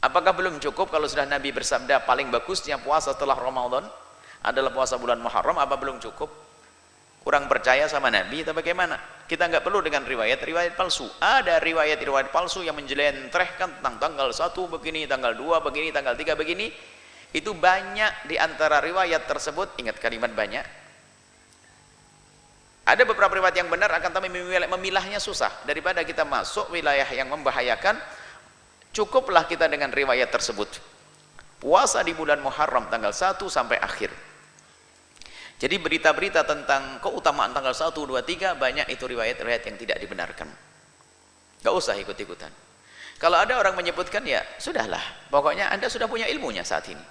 Speaker 1: Apakah belum cukup kalau sudah Nabi bersabda paling bagusnya puasa setelah Ramadan adalah puasa bulan Muharram? Apa belum cukup? Kurang percaya sama Nabi atau bagaimana? Kita nggak perlu dengan riwayat-riwayat palsu. Ada riwayat-riwayat palsu yang menjelentrehkan tentang tanggal 1 begini, tanggal 2 begini, tanggal 3 begini. Itu banyak di antara riwayat tersebut. Ingat kalimat banyak. Ada beberapa riwayat yang benar, akan tapi memilahnya susah. Daripada kita masuk wilayah yang membahayakan, cukuplah kita dengan riwayat tersebut. Puasa di bulan Muharram tanggal 1 sampai akhir. Jadi berita-berita tentang keutamaan tanggal 1, 2, 3 banyak itu riwayat-riwayat yang tidak dibenarkan. Gak usah ikut-ikutan. Kalau ada orang menyebutkan, ya sudahlah, pokoknya Anda sudah punya ilmunya saat ini.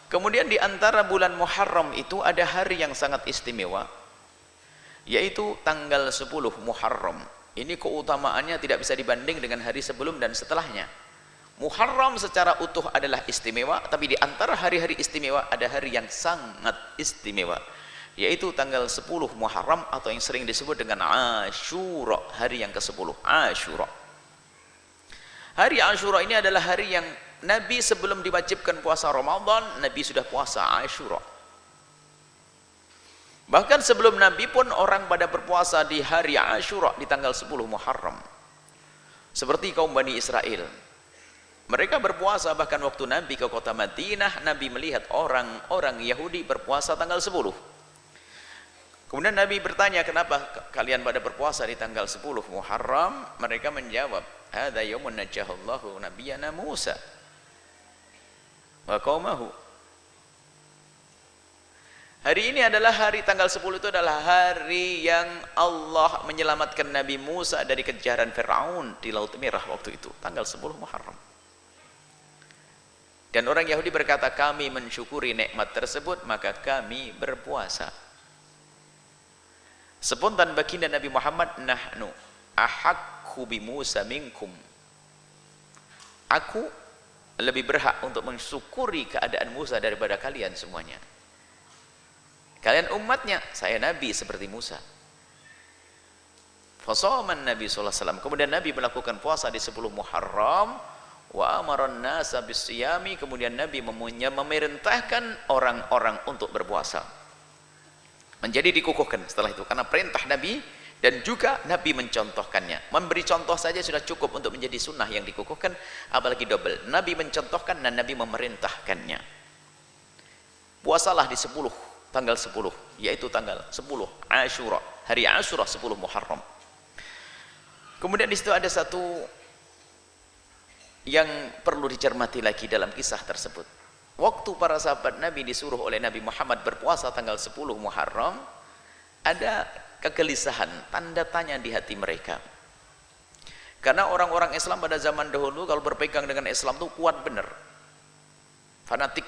Speaker 1: Kemudian di antara bulan Muharram itu ada hari yang sangat istimewa, yaitu tanggal 10 Muharram. Ini keutamaannya tidak bisa dibanding dengan hari sebelum dan setelahnya. Muharram secara utuh adalah istimewa, tapi di antara hari-hari istimewa ada hari yang sangat istimewa, yaitu tanggal 10 Muharram atau yang sering disebut dengan Asyura, hari yang ke-10, Asyura. Hari Asyura ini adalah hari yang Nabi sebelum diwajibkan puasa Ramadan, Nabi sudah puasa Asyura. Bahkan sebelum Nabi pun orang pada berpuasa di hari Asyura di tanggal 10 Muharram. Seperti kaum Bani Israel. Mereka berpuasa, bahkan waktu Nabi ke kota Madinah, Nabi melihat orang-orang Yahudi berpuasa tanggal 10. Kemudian Nabi bertanya, kenapa kalian pada berpuasa di tanggal 10 Muharram? Mereka menjawab, hadza yaumun najjahallahu nabiyyana Musa wa qaumahu. Hari ini adalah hari tanggal 10 itu adalah hari yang Allah menyelamatkan Nabi Musa dari kejaran Firaun di Laut Merah waktu itu, tanggal 10 Muharram. Dan orang Yahudi berkata, kami mensyukuri nikmat tersebut, maka kami berpuasa. Spontan baginda Nabi Muhammad, nahnu ahakku bi Musa minkum. Aku lebih berhak untuk mensyukuri keadaan Musa daripada kalian semuanya. Kalian umatnya, saya Nabi seperti Musa. Fasaman Nabi SAW. Kemudian Nabi melakukan puasa di 10 Muharram. Wa amaran nasa bisiyami, kemudian Nabi memerintahkan orang-orang untuk berpuasa. Menjadi dikukuhkan setelah itu, karena perintah Nabi Dan juga Nabi mencontohkannya. Memberi contoh saja sudah cukup untuk menjadi sunnah yang dikukuhkan, apalagi double. Nabi mencontohkan dan Nabi memerintahkannya. Puasalah di 10, tanggal 10, yaitu tanggal 10 Asyura, hari Asyura 10 Muharram. Kemudian di situ ada satu yang perlu dicermati lagi dalam kisah tersebut. Waktu para sahabat Nabi disuruh oleh Nabi Muhammad berpuasa tanggal 10 Muharram, ada kegelisahan, tanda tanya di hati mereka. Karena orang-orang Islam pada zaman dahulu kalau berpegang dengan Islam itu kuat benar, fanatik,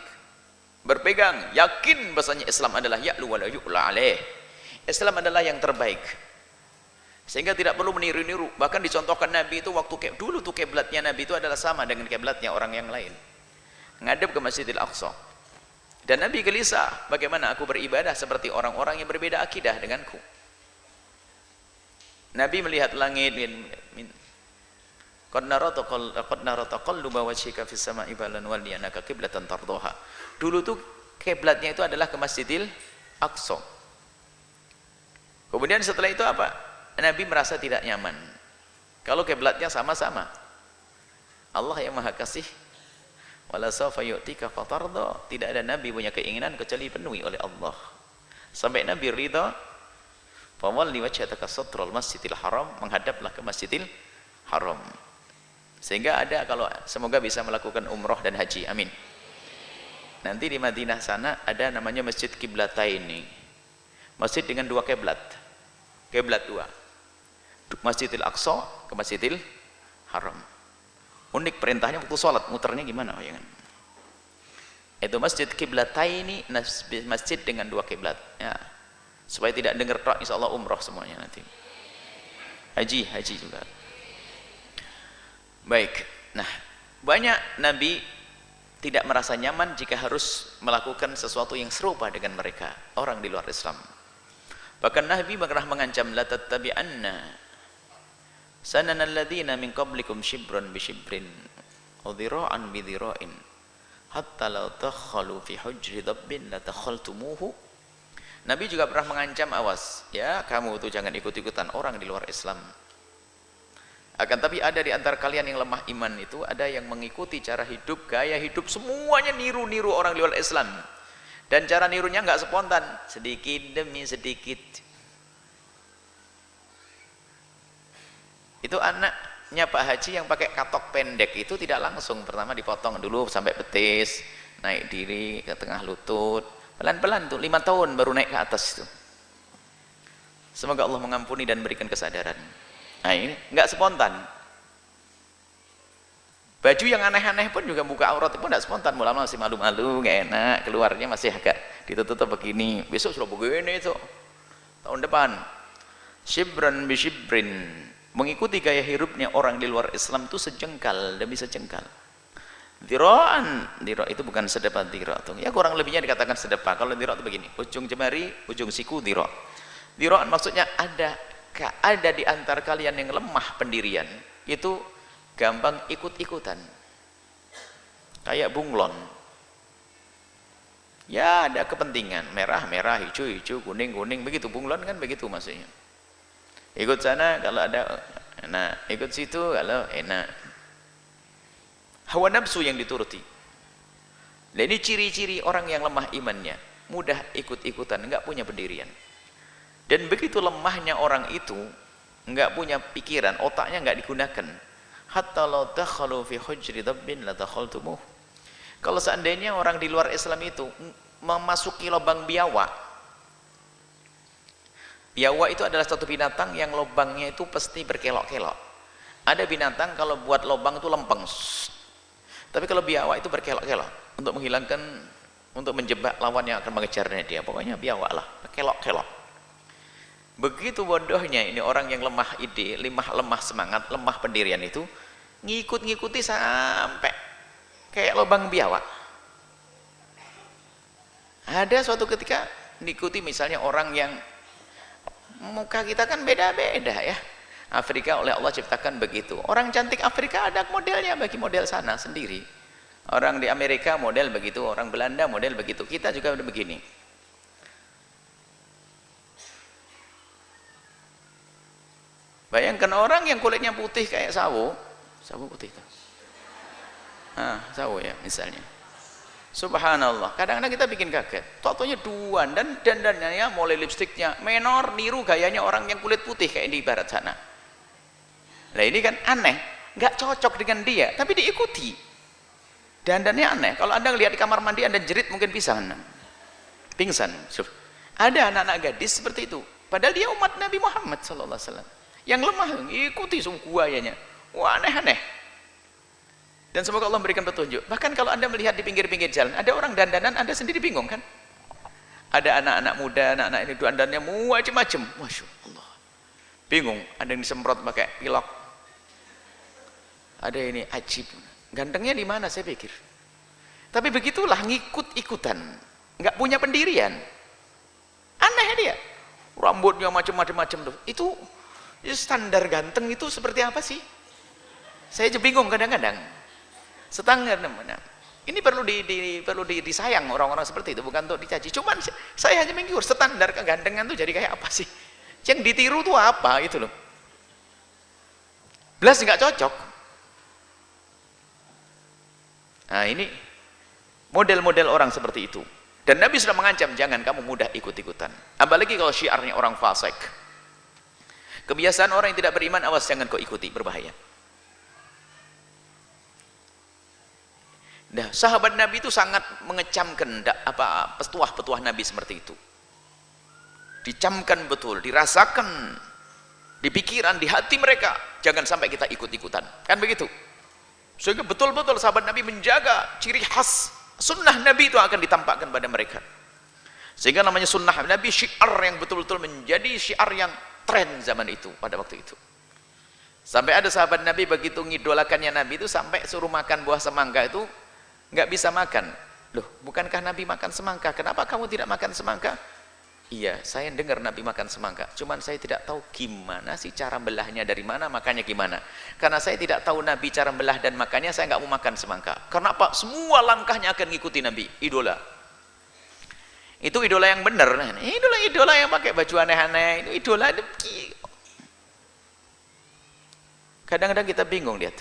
Speaker 1: berpegang, yakin bahasanya Islam adalah ya'lu wa la yu'la alaih. Islam adalah yang terbaik, sehingga tidak perlu meniru-niru. Bahkan dicontohkan Nabi itu waktu dulu tuh kiblatnya Nabi itu adalah sama dengan kiblatnya orang yang lain, ngadep ke Masjidil Aqsa. Dan Nabi gelisah, bagaimana aku beribadah seperti orang-orang yang berbeda akidah denganku. Nabi melihat langit, qad nara taqalluba wajhika fis sama'i falan walliyanaka qiblatan tardaha. Dulu tuh kiblatnya itu adalah ke Masjidil Aqsa. Kemudian setelah itu apa? Nabi merasa tidak nyaman kalau kiblatnya sama-sama. Allah yang Maha Kasih, wala sawfa yu'tika fatarda. Tidak ada nabi punya keinginan kecuali dipenuhi oleh Allah. Sampai Nabi ridha, fawalli wajhataka satral masjidil haram, menghadaplah ke Masjidil Haram. Sehingga ada, kalau semoga bisa melakukan umroh dan haji, amin. Nanti di Madinah sana ada namanya Masjid Qiblataini, masjid dengan dua kiblat, kiblat dua, Masjidil Aqsa ke Masjidil Haram. Unik perintahnya waktu sholat, muternya gimana ya kan? Itu Masjid Qiblataini, masjid dengan dua kiblat ya. Supaya tidak dengar tok, insyaallah umroh semuanya nanti. Haji juga. Baik. Nah, banyak nabi tidak merasa nyaman jika harus melakukan sesuatu yang serupa dengan mereka, orang di luar Islam. Bahkan Nabi pernah mengancam, la tattabi'anna sananal ladzina min qablikum shibran bi shibrin wa dhira'an bi dhira'in hatta law takhalu fi hujri dabbin la takhaltumuhu. Nabi juga pernah mengancam, awas ya, kamu itu jangan ikut-ikutan orang di luar Islam. Akan tapi ada di antara kalian yang lemah iman itu, ada yang mengikuti cara hidup, gaya hidup, semuanya niru-niru orang di luar Islam. Dan cara nirunya nggak spontan, sedikit demi sedikit. Itu anaknya Pak Haji yang pakai katok pendek itu tidak langsung, pertama dipotong dulu sampai betis, naik diri ke tengah lutut, pelan-pelan tuh 5 tahun baru naik ke atas itu. Semoga Allah mengampuni dan berikan kesadaran. Nah ini nggak spontan. Baju yang aneh-aneh pun juga buka aurat pun nggak spontan. Mulai masih malu-malu, nggak enak, keluarnya masih agak ditutup begini. Besok sudah begini itu. Tahun depan shibran bi shibrin, mengikuti gaya hidupnya orang di luar Islam itu sejengkal demi sejengkal. Dhira'an, dhira' itu bukan sedepan dhira' tuh. Ya kurang lebihnya dikatakan sedepan. Kalau dhira' itu begini, ujung jemari, ujung siku dhira'. Dhira'an maksudnya ada di antara kalian yang lemah pendirian, itu gampang ikut-ikutan, kayak bunglon ya, ada kepentingan, merah-merah, hijau-hijau, kuning-kuning, begitu bunglon kan, begitu maksudnya. Ikut sana kalau ada enak, ikut situ kalau enak, hawa nafsu yang dituruti. Nah, ini ciri-ciri orang yang lemah imannya, mudah ikut-ikutan, enggak punya pendirian. Dan begitu lemahnya orang itu, enggak punya pikiran, otaknya enggak digunakan. Hatta law dakhalu fi hujri dabbin la dakhaltumuh. Kalau seandainya orang di luar Islam itu memasuki lubang biawak. Biawak itu adalah satu binatang yang lubangnya itu pasti berkelok-kelok. Ada binatang kalau buat lubang itu lempeng. Tapi kalau biawak itu berkelok-kelok untuk menghilangkan, untuk menjebak lawan yang akan mengejarnya dia. Pokoknya biawak lah, berkelok-kelok. Begitu bodohnya ini orang yang lemah ide, lemah semangat, lemah pendirian itu, ngikut-ngikuti sampai kayak lubang biawak. Ada suatu ketika ngikuti misalnya orang yang muka kita kan beda-beda ya. Afrika oleh Allah ciptakan begitu. Orang cantik Afrika ada modelnya bagi model sana sendiri. Orang di Amerika model begitu, orang Belanda model begitu. Kita juga udah begini. Bayangkan orang yang kulitnya putih kayak sawo putih itu. Sawo ya misalnya. Subhanallah, kadang-kadang kita bikin kaget. Totonya duan dan dandannya mulai lipstiknya menor, niru gayanya orang yang kulit putih kayak di barat sana. Nah ini kan aneh, nggak cocok dengan dia, tapi diikuti. Dandannya aneh. Kalau Anda lihat di kamar mandi Anda jerit mungkin pingsan. Ada anak-anak gadis seperti itu. Padahal dia umat Nabi Muhammad SAW. Yang lemah ikuti gayanya. Wah aneh-aneh. Dan semoga Allah memberikan petunjuk. Bahkan kalau Anda melihat di pinggir-pinggir jalan, ada orang dandanan, Anda sendiri bingung kan? Ada anak-anak muda, anak-anak ini dandannya macam-macam. Masya Allah. Bingung. Ada yang disemprot pakai pilok. Ada ini ajib. Gantengnya di mana saya pikir. Tapi begitulah ngikut-ikutan. Nggak punya pendirian. Aneh dia. Rambutnya macam-macam tuh. Itu standar ganteng itu seperti apa sih? Saya aja bingung kadang-kadang. Standar namanya. Ini perlu disayang orang-orang seperti itu, bukan untuk dicaci. Cuman saya hanya mikir standar kegantengan itu jadi kayak apa sih? Yang ditiru tuh apa itu loh. Belas nggak cocok. Nah ini model-model orang seperti itu. Dan Nabi sudah mengancam, jangan kamu mudah ikut-ikutan. Apalagi kalau syiarnya orang fasik. Kebiasaan orang yang tidak beriman, awas jangan kau ikuti, berbahaya. Nah, sahabat Nabi itu sangat mengecamkan petuah-petuah Nabi seperti itu. Dicamkan betul, dirasakan di pikiran, di hati mereka, jangan sampai kita ikut-ikutan. Kan begitu? Sehingga betul-betul sahabat Nabi menjaga ciri khas sunnah Nabi itu akan ditampakkan pada mereka. Sehingga namanya sunnah Nabi syiar yang betul-betul menjadi syiar yang tren zaman itu, pada waktu itu. Sampai ada sahabat Nabi begitu ngidolakannya Nabi itu sampai suruh makan buah semangka itu nggak bisa makan. Loh, bukankah Nabi makan semangka? Kenapa kamu tidak makan semangka? Iya, saya dengar Nabi makan semangka, cuman saya tidak tahu gimana sih cara belahnya, dari mana makannya gimana. Karena saya tidak tahu Nabi cara belah dan makannya, saya nggak mau makan semangka. Karena apa? Semua langkahnya akan ngikuti Nabi, idola. Itu idola yang benar. Idola yang pakai baju aneh-aneh, itu idola. Kadang-kadang kita bingung lihat.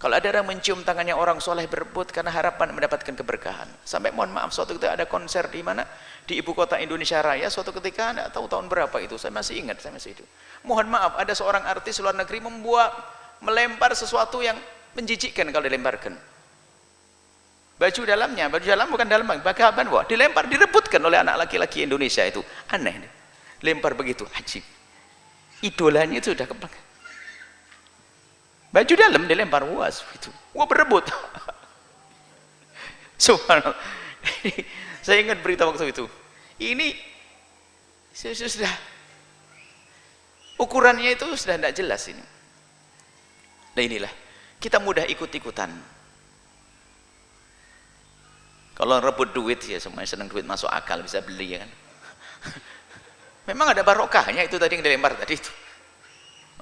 Speaker 1: Kalau ada orang mencium tangannya orang soleh berebut karena harapan mendapatkan keberkahan. Sampai mohon maaf, suatu ketika ada konser di mana? Di ibu kota Indonesia Raya, suatu ketika, tidak tahu tahun berapa itu, saya masih ingat, itu. Mohon maaf, ada seorang artis luar negeri melempar sesuatu yang menjijikkan kalau dilemparkan. Baju dalam bukan dalam, bagaimana? Wah, dilempar, direbutkan oleh anak laki-laki Indonesia itu. Aneh. Lempar begitu, ajib. Idolanya itu sudah kepang. Baju dalam dilempar, was itu. Wah, berebut. Subhanallah. Saya ingat berita waktu itu. Ini sudah ukurannya itu sudah tidak jelas ini. Nah inilah, kita mudah ikut-ikutan. Kalau rebut duit ya, semuanya senang duit, masuk akal, bisa beli ya kan. Memang ada barokahnya itu tadi yang dilempar tadi itu.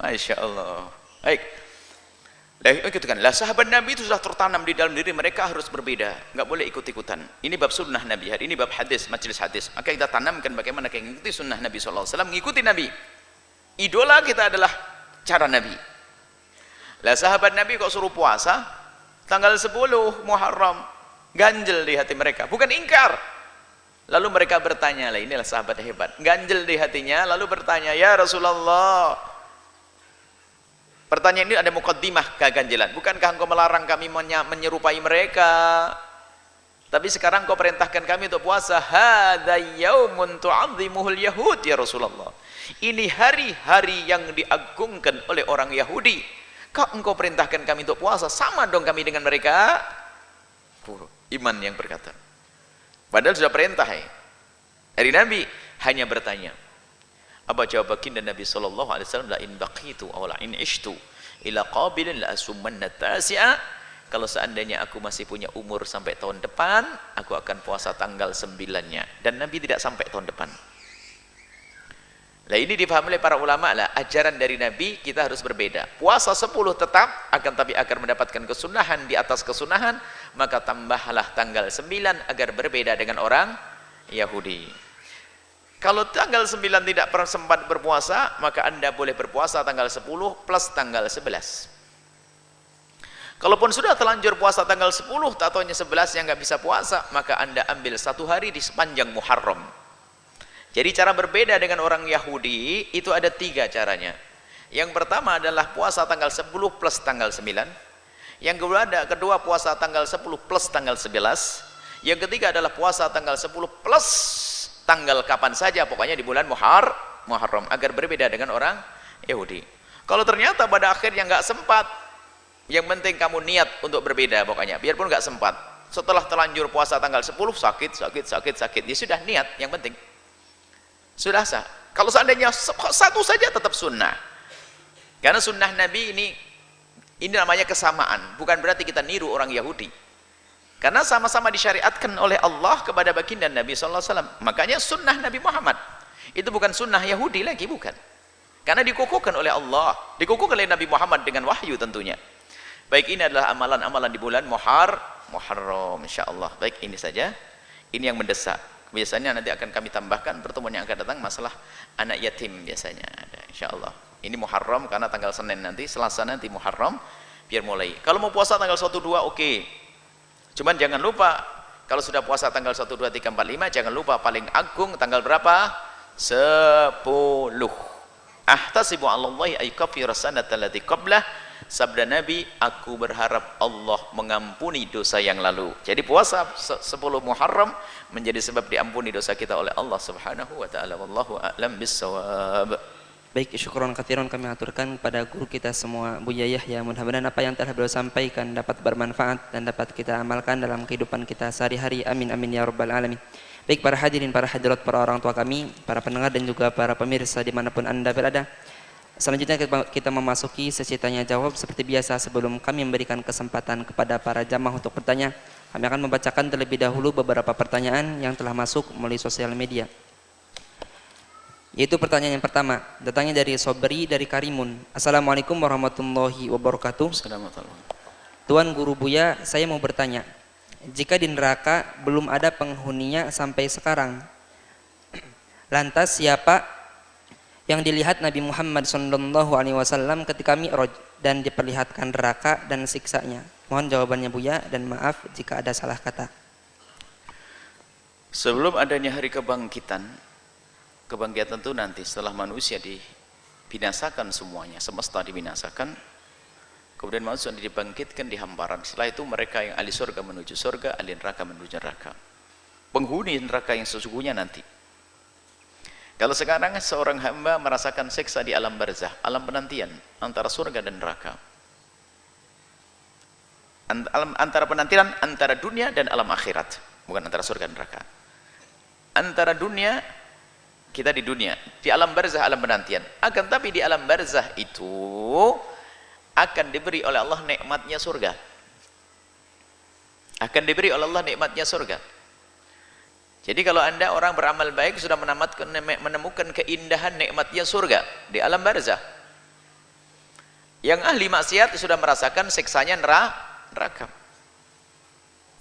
Speaker 1: Masya Allah. Baik. Lah sahabat Nabi itu sudah tertanam di dalam diri mereka, harus berbeda, nggak boleh ikut-ikutan. Ini bab sunnah Nabi, hari ini bab hadis, majelis hadis. Maka kita tanamkan bagaimana kita mengikuti sunnah Nabi SAW, mengikuti Nabi. Idola kita adalah cara Nabi. Lah sahabat Nabi kok suruh puasa tanggal 10 Muharram, ganjel di hati mereka, bukan ingkar. Lalu mereka bertanya, lah inilah sahabat hebat, ganjel di hatinya, lalu bertanya, ya Rasulullah. Pertanyaan ini ada mukaddimah keganjilan. Bukankah engkau melarang kami menyerupai mereka? Tapi sekarang engkau perintahkan kami untuk puasa. Hadza yaumun tu'azzimuhul yahud ya Rasulullah. Ini hari-hari yang diagungkan oleh orang Yahudi. Kok engkau perintahkan kami untuk puasa? Sama dong kami dengan mereka. Iman yang berkata. Padahal sudah perintah ya. Dari Nabi hanya bertanya. Apa jawab baginda Nabi sallallahu alaihi wasallam, la in baqitu aw la in ishtu ila qabilin la asummanna tasi'a. Kalau seandainya aku masih punya umur sampai tahun depan, aku akan puasa tanggal 9-nya. Dan Nabi tidak sampai tahun depan. Nah ini dipahami oleh para ulama lah, ajaran dari Nabi kita harus berbeda. Puasa 10 tetap, tapi agar mendapatkan kesunahan di atas kesunahan, maka tambahlah tanggal 9 agar berbeda dengan orang Yahudi.
Speaker 2: Kalau tanggal 9 tidak sempat berpuasa, maka Anda boleh berpuasa tanggal 10 plus tanggal 11. Kalaupun sudah terlanjur puasa tanggal 10, ataunya 11 yang nggak bisa puasa, maka Anda ambil 1 hari di sepanjang Muharram. Jadi cara berbeda dengan orang Yahudi, itu ada 3 caranya. Yang pertama adalah puasa tanggal 10 plus tanggal 9. Yang kedua puasa tanggal 10 plus tanggal 11. Yang ketiga adalah puasa tanggal 10 plus tanggal kapan saja, pokoknya di bulan Muharram, agar berbeda dengan orang Yahudi. Kalau ternyata pada akhirnya nggak sempat, yang penting kamu niat untuk berbeda pokoknya, biarpun nggak sempat. Setelah terlanjur puasa tanggal 10, sakit, ya sudah niat, yang penting sudah sah. Kalau seandainya satu saja tetap sunnah, karena sunnah Nabi ini namanya kesamaan, bukan berarti kita niru orang Yahudi. Karena sama-sama disyariatkan oleh Allah kepada baginda Nabi SAW. Makanya sunnah Nabi Muhammad itu bukan sunnah Yahudi lagi, bukan. Karena dikukuhkan oleh Allah, dikukuhkan oleh Nabi Muhammad dengan wahyu tentunya. Baik, ini adalah amalan-amalan di bulan Muharram, insyaallah. Baik, ini saja. Ini yang mendesak. Biasanya nanti akan kami tambahkan pertemuan yang akan datang masalah anak yatim, biasanya ada, insyaallah. Ini Muharram karena tanggal Senin nanti, Selasa nanti Muharram, biar mulai. Kalau mau puasa tanggal 1, 2, oke. Cuman jangan lupa, kalau sudah puasa tanggal 1, 2, 3, 4, 5, jangan lupa paling agung tanggal berapa? 10. Ahtasibu 'alallahi ay kafira sanata allati qablah. Sabda Nabi, aku berharap Allah mengampuni dosa yang lalu. Jadi puasa 10 Muharram menjadi sebab diampuni dosa kita oleh Allah Subhanahu wa taala. Wallahu a'lam bissawab.
Speaker 3: Baik, syukron katsiran kami aturkan kepada guru kita semua, Buya Yahya. Mudah-mudahan apa yang telah beliau sampaikan dapat bermanfaat dan dapat kita amalkan dalam kehidupan kita sehari-hari. Amin amin ya rabbal alamin. Baik para hadirin, para hadirat, para orang tua kami, para pendengar dan juga para pemirsa dimanapun Anda berada. Selanjutnya kita memasuki sesi tanya jawab. Seperti biasa, sebelum kami memberikan kesempatan kepada para jamaah untuk bertanya, kami akan membacakan terlebih dahulu beberapa pertanyaan yang telah masuk melalui sosial media. Yaitu pertanyaan yang pertama, datangnya dari Sobri dari Karimun. Assalamualaikum warahmatullahi wabarakatuh. Tuan Guru Buya, saya mau bertanya, jika di neraka belum ada penghuninya sampai sekarang, lantas siapa yang dilihat Nabi Muhammad SAW ketika Mi'raj dan diperlihatkan neraka dan siksanya? Mohon jawabannya Buya, dan maaf jika ada salah kata.
Speaker 2: Sebelum adanya hari kebangkitan itu nanti setelah manusia dibinasakan semuanya, semesta dibinasakan, kemudian manusia dibangkitkan di hamparan. Setelah itu mereka yang ahli surga menuju surga, ahli neraka menuju neraka. Penghuni neraka yang sesungguhnya nanti. Kalau sekarang seorang hamba merasakan siksa di alam barzah, alam penantian antara surga dan neraka. Antara penantian antara dunia dan alam akhirat, bukan antara surga dan neraka. Antara dunia, kita di dunia, di alam barzah, alam penantian. Akan tapi di alam barzah itu akan diberi oleh Allah nikmatnya surga. Akan diberi oleh Allah nikmatnya surga. Jadi kalau Anda orang beramal baik sudah menemukan keindahan nikmatnya surga di alam barzah. Yang ahli maksiat sudah merasakan siksanya neraka.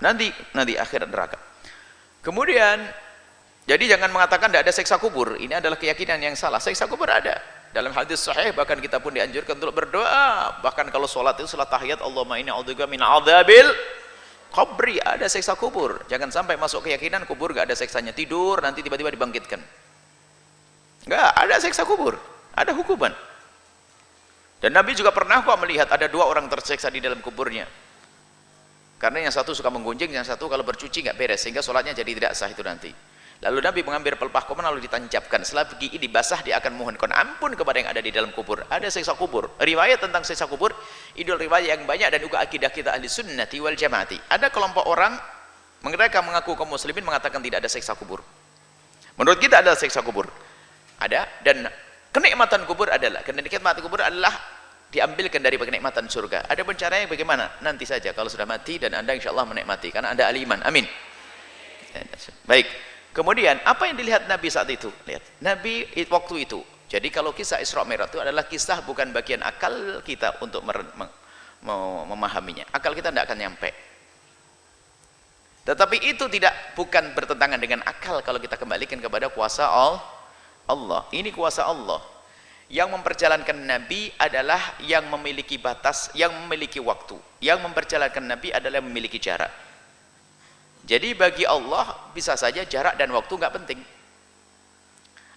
Speaker 2: Nanti akhirat neraka. Kemudian, jadi jangan mengatakan tidak ada siksa kubur. Ini adalah keyakinan yang salah. Siksa kubur ada. Dalam hadis sahih bahkan kita pun dianjurkan untuk berdoa. Bahkan kalau sholat itu setelah tahiyat, Allahumma inni a'udzubika min adzabil qabri, ada siksa kubur. Jangan sampai masuk keyakinan kubur gak ada siksanya. Tidur nanti tiba-tiba dibangkitkan. Enggak, ada siksa kubur. Ada hukuman. Dan Nabi juga pernah kok melihat ada 2 orang tersiksa di dalam kuburnya. Karena yang satu suka menggunjing, yang satu kalau bercuci gak beres, sehingga sholatnya jadi tidak sah itu nanti. Lalu Nabi mengambil pelepah kurma lalu ditancapkan. Setelah gigi dibasah, dia akan mohonkan ampun kepada yang ada di dalam kubur. Ada siksa kubur. Riwayat tentang siksa kubur itu riwayat yang banyak, dan juga akidah kita ahli sunnati wal jamaati. Ada kelompok orang mereka mengaku kaum muslimin mengatakan tidak ada siksa kubur. Menurut kita ada siksa kubur. Ada, dan kenikmatan kubur adalah, kenikmatan kubur adalah diambilkan dari kenikmatan surga. Ada pun caranya bagaimana? Nanti saja kalau sudah mati dan Anda insyaallah menikmati, karena Anda ahli iman. Amin. Baik. Kemudian apa yang dilihat Nabi saat itu? Lihat, Nabi waktu itu. Jadi kalau kisah Isra Mi'raj itu adalah kisah bukan bagian akal kita untuk memahaminya. Akal kita tidak akan nyampe. Tetapi itu bukan bertentangan dengan akal kalau kita kembalikan kepada kuasa Allah. Ini kuasa Allah. Yang memperjalankan Nabi adalah yang memiliki batas, yang memiliki waktu. Yang memperjalankan Nabi adalah yang memiliki jarak. Jadi bagi Allah bisa saja jarak dan waktu nggak penting.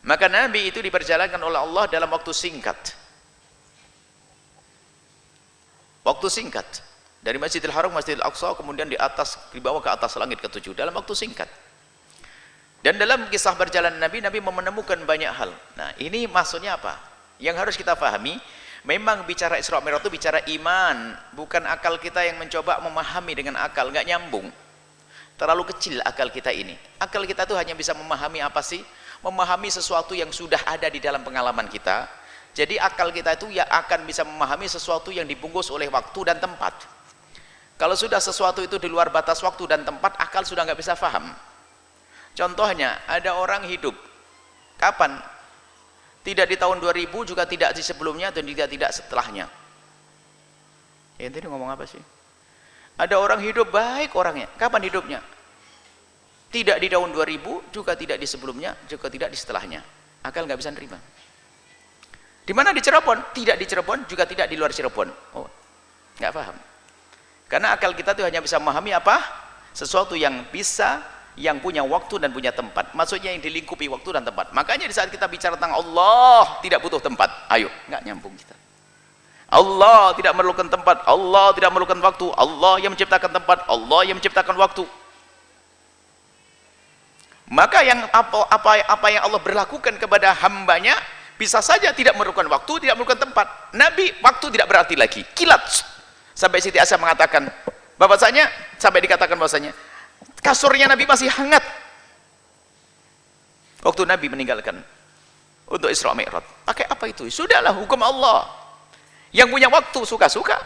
Speaker 2: Maka Nabi itu diperjalankan oleh Allah dalam waktu singkat. Waktu singkat. Dari Masjidil Haram, Masjidil Aqsa, kemudian dibawa ke atas langit ke-7 dalam waktu singkat. Dan dalam kisah perjalanan Nabi menemukan banyak hal. Nah, ini maksudnya apa? Yang harus kita pahami, memang bicara Isra Mi'raj itu bicara iman, bukan akal kita yang mencoba memahami dengan akal, nggak nyambung. Terlalu kecil akal kita ini. Akal kita tuh hanya bisa memahami apa sih? Memahami sesuatu yang sudah ada di dalam pengalaman kita. Jadi akal kita itu ya akan bisa memahami sesuatu yang dibungkus oleh waktu dan tempat. Kalau sudah sesuatu itu di luar batas waktu dan tempat, akal sudah nggak bisa paham. Contohnya, ada orang hidup. Kapan? Tidak di tahun 2000, juga tidak di sebelumnya, dan tidak setelahnya. Ya, ini ngomong apa sih? Ada orang hidup baik orangnya. Kapan hidupnya? Tidak di tahun 2000, juga tidak di sebelumnya, juga tidak di setelahnya. Akal nggak bisa nerima. Di mana? Di Cirebon? Tidak di Cirebon, juga tidak di luar Cirebon. Oh, nggak paham. Karena akal kita tuh hanya bisa memahami apa? Sesuatu yang bisa, yang punya waktu dan punya tempat. Maksudnya yang dilingkupi waktu dan tempat. Makanya di saat kita bicara tentang Allah, tidak butuh tempat. Ayo, nggak nyambung kita. Allah tidak memerlukan tempat, Allah tidak memerlukan waktu, Allah yang menciptakan tempat, Allah yang menciptakan waktu. Maka yang apa yang Allah berlakukan kepada hambanya bisa saja tidak memerlukan waktu, tidak memerlukan tempat. Nabi, waktu tidak berarti lagi. Kilat. Sampai Siti Aisyah mengatakan, bahwasanya sampai dikatakan bahwasanya kasurnya Nabi masih hangat waktu Nabi meninggalkan untuk Isra Mi'raj. Pakai apa itu? Sudahlah, hukum Allah. Yang punya waktu suka-suka.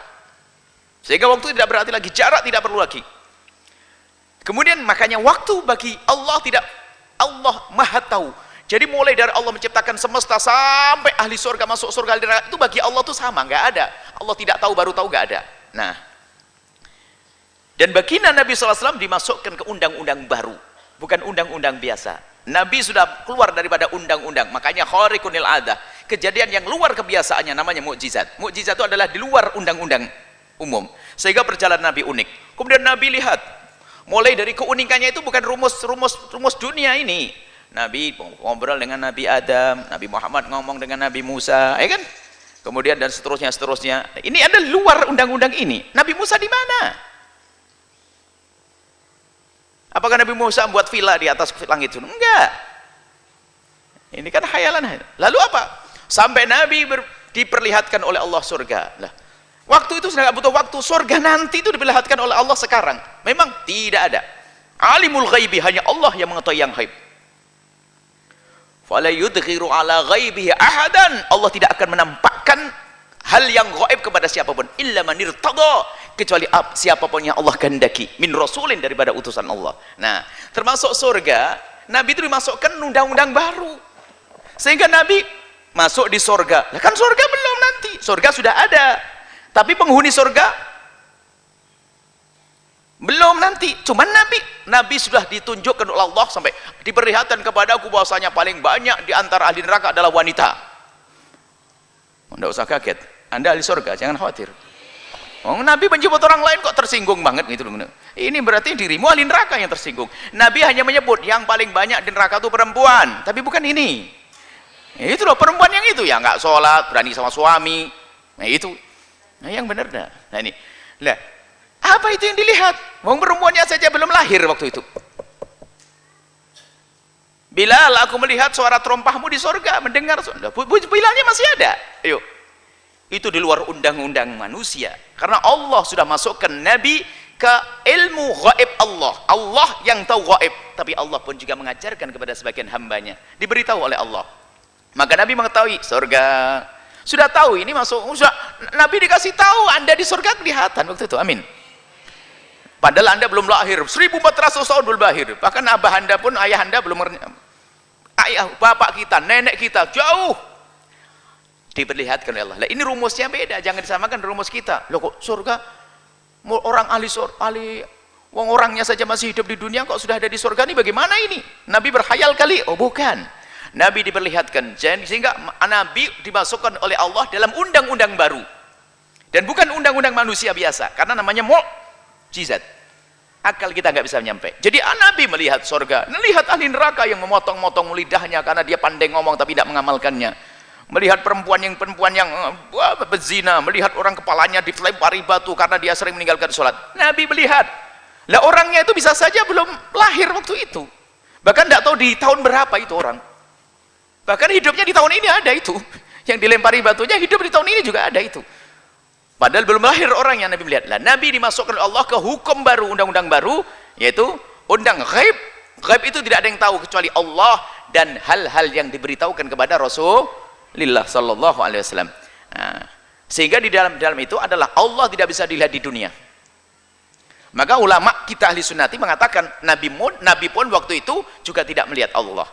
Speaker 2: Sehingga waktu tidak berarti lagi, jarak tidak perlu lagi. Kemudian makanya waktu bagi Allah Allah Maha tahu. Jadi mulai dari Allah menciptakan semesta sampai ahli surga masuk surga, itu bagi Allah itu sama, nggak ada. Allah tidak tahu baru tahu, nggak ada. Nah, dan baginda Nabi SAW dimasukkan ke undang-undang baru, bukan undang-undang biasa. Nabi sudah keluar daripada undang-undang, makanya khariqunil adah, kejadian yang luar kebiasaannya namanya mukjizat. Mukjizat itu adalah di luar undang-undang umum, sehingga perjalanan Nabi unik. Kemudian Nabi lihat, mulai dari keunikannya itu bukan rumus dunia ini. Nabi ngobrol dengan Nabi Adam, Nabi Muhammad ngomong dengan Nabi Musa, ya kan? Kemudian dan seterusnya. Ini ada luar undang-undang ini. Nabi Musa di mana? Apakah Nabi Musa membuat villa di atas langit itu? Enggak. Ini kan khayalan. Lalu apa? Sampai Nabi diperlihatkan oleh Allah surga. Lah, waktu itu sudah nggak butuh waktu. Surga nanti itu diperlihatkan oleh Allah sekarang. Memang tidak ada. Alimul ghaibi, hanya Allah yang mengetahui yang ghaib. Fala yudghiru ala ghaibihi ahadan. Allah tidak akan menampakkan hal yang gaib kepada siapapun illa man irtada, kecuali siapapun yang Allah kehendaki, min rasulin, daripada utusan Allah. Nah, termasuk surga, Nabi itu dimasukkan undang-undang baru. Sehingga Nabi masuk di surga. Lah kan surga belum nanti. Surga sudah ada. Tapi penghuni surga belum nanti. Cuman Nabi sudah ditunjukkan oleh Allah sampai diperlihatkan kepadaku bahwasanya paling banyak di antara ahli neraka adalah wanita. Anda usah kaget. Anda ahli surga, jangan khawatir. Oh, Nabi menyebut orang lain kok tersinggung banget gitu loh. Ini berarti dirimu ahli neraka yang tersinggung. Nabi hanya menyebut yang paling banyak di neraka itu perempuan, tapi bukan ini. Itu loh perempuan yang itu ya nggak sholat, berani sama suami. Nah itu. Nah yang benar dah. Nah ini. Lah, apa itu yang dilihat? Wong perempuannya saja belum lahir waktu itu. Bilal, aku melihat suara terompahmu di surga, mendengar. Bilalnya masih ada. Ayo. Itu di luar undang-undang manusia. Karena Allah sudah masukkan Nabi ke ilmu gaib Allah. Allah yang tahu gaib. Tapi Allah pun juga mengajarkan kepada sebagian hambanya. Diberitahu oleh Allah. Maka Nabi mengetahui surga. Sudah tahu ini masuk. Nabi dikasih tahu Anda di surga kelihatan waktu itu. Amin. Padahal Anda belum lahir. 1400 tahun belum lahir. Bahkan abah Anda pun, ayah Anda belum. Ayah, bapak kita, nenek kita jauh. Diperlihatkan oleh Allah. Lah ini rumusnya beda, jangan disamakan rumus kita. Loh kok surga orang ahli Wong orangnya saja masih hidup di dunia kok sudah ada di surga, ini bagaimana ini? Nabi berkhayal kali? Oh bukan. Nabi diperlihatkan, sehingga Nabi dimasukkan oleh Allah dalam undang-undang baru. Dan bukan undang-undang manusia biasa, karena namanya mukjizat. Akal kita nggak bisa nyampe. Jadi Nabi melihat surga, melihat ahli neraka yang memotong-motong lidahnya karena dia pandai ngomong tapi tidak mengamalkannya. Melihat perempuan yang berzina, melihat orang kepalanya dilempari batu karena dia sering meninggalkan sholat. Nabi melihat. Lah orangnya itu bisa saja belum lahir waktu itu. Bahkan tidak tahu di tahun berapa itu orang. Bahkan hidupnya di tahun ini ada itu. Yang dilempari batunya hidup di tahun ini juga ada itu. Padahal belum lahir orang yang Nabi melihat. Lah Nabi dimasukkan oleh Allah ke hukum baru, undang-undang baru, yaitu undang ghaib. Ghaib itu tidak ada yang tahu kecuali Allah dan hal-hal yang diberitahukan kepada Rasulullah sallallahu alaihi wasallam. Nah, sehingga di dalam itu adalah Allah tidak bisa dilihat di dunia. Maka ulama kita ahli sunnati mengatakan Nabi pun waktu itu juga tidak melihat Allah.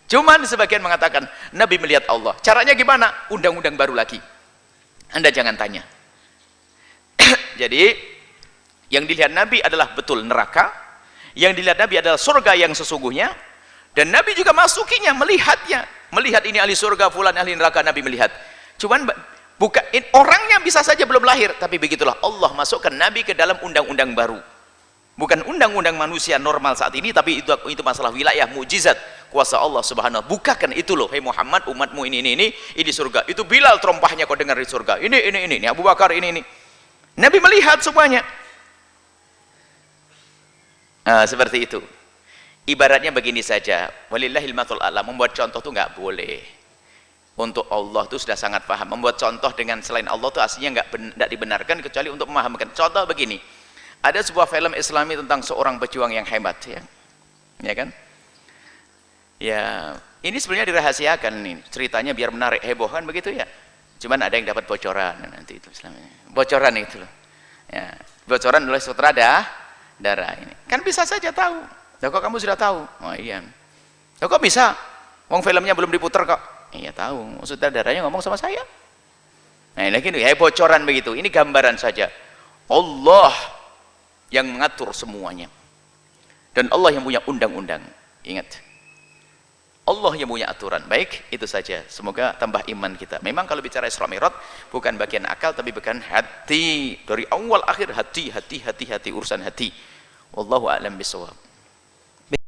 Speaker 2: Cuman sebagian mengatakan Nabi melihat Allah. Caranya gimana? Undang-undang baru lagi. Anda jangan tanya. Jadi yang dilihat Nabi adalah betul neraka, yang dilihat Nabi adalah surga yang sesungguhnya, dan Nabi juga masukinya, melihatnya. Melihat ini ahli surga, fulan ahli neraka, Nabi melihat. Cuman bukan orangnya bisa saja belum lahir, tapi begitulah Allah masukkan Nabi ke dalam undang-undang baru. Bukan undang-undang manusia normal saat ini, tapi itu masalah wilayah mukjizat kuasa Allah Subhanahu wa taala. Bukakan itu loh, hai Muhammad, umatmu ini surga. Itu Bilal terompahnya kau dengar di surga. Ini Abu Bakar ini. Nabi melihat semuanya. Nah, seperti itu. Ibaratnya begini saja. Walillahil mathul a'la, membuat contoh itu nggak boleh. Untuk Allah itu sudah sangat paham. Membuat contoh dengan selain Allah itu aslinya nggak dibenarkan kecuali untuk memahamkan. Contoh begini, ada sebuah film Islami tentang seorang pejuang yang hebat, ya kan? Ya, ini sebenarnya dirahasiakan nih ceritanya biar menarik, heboh kan begitu ya. Cuman ada yang dapat bocoran nanti itu Islamnya. Bocoran itu loh. Ya, bocoran oleh sutradara ini. Kan bisa saja tahu. Loh, kok kamu sudah tahu? Oh iya. Loh, kok bisa? Wong filmnya belum diputar kok. Iya tahu, sutradaranya ngomong sama saya. Nah, lagi ya bocoran begitu. Ini gambaran saja. Allah yang mengatur semuanya. Dan Allah yang punya undang-undang. Ingat. Allah yang punya aturan. Baik, itu saja. Semoga tambah iman kita. Memang kalau bicara Isra Mi'raj bukan bagian akal tapi bukan hati. Dari awal akhir hati urusan hati. Wallahu a'lam bishawab.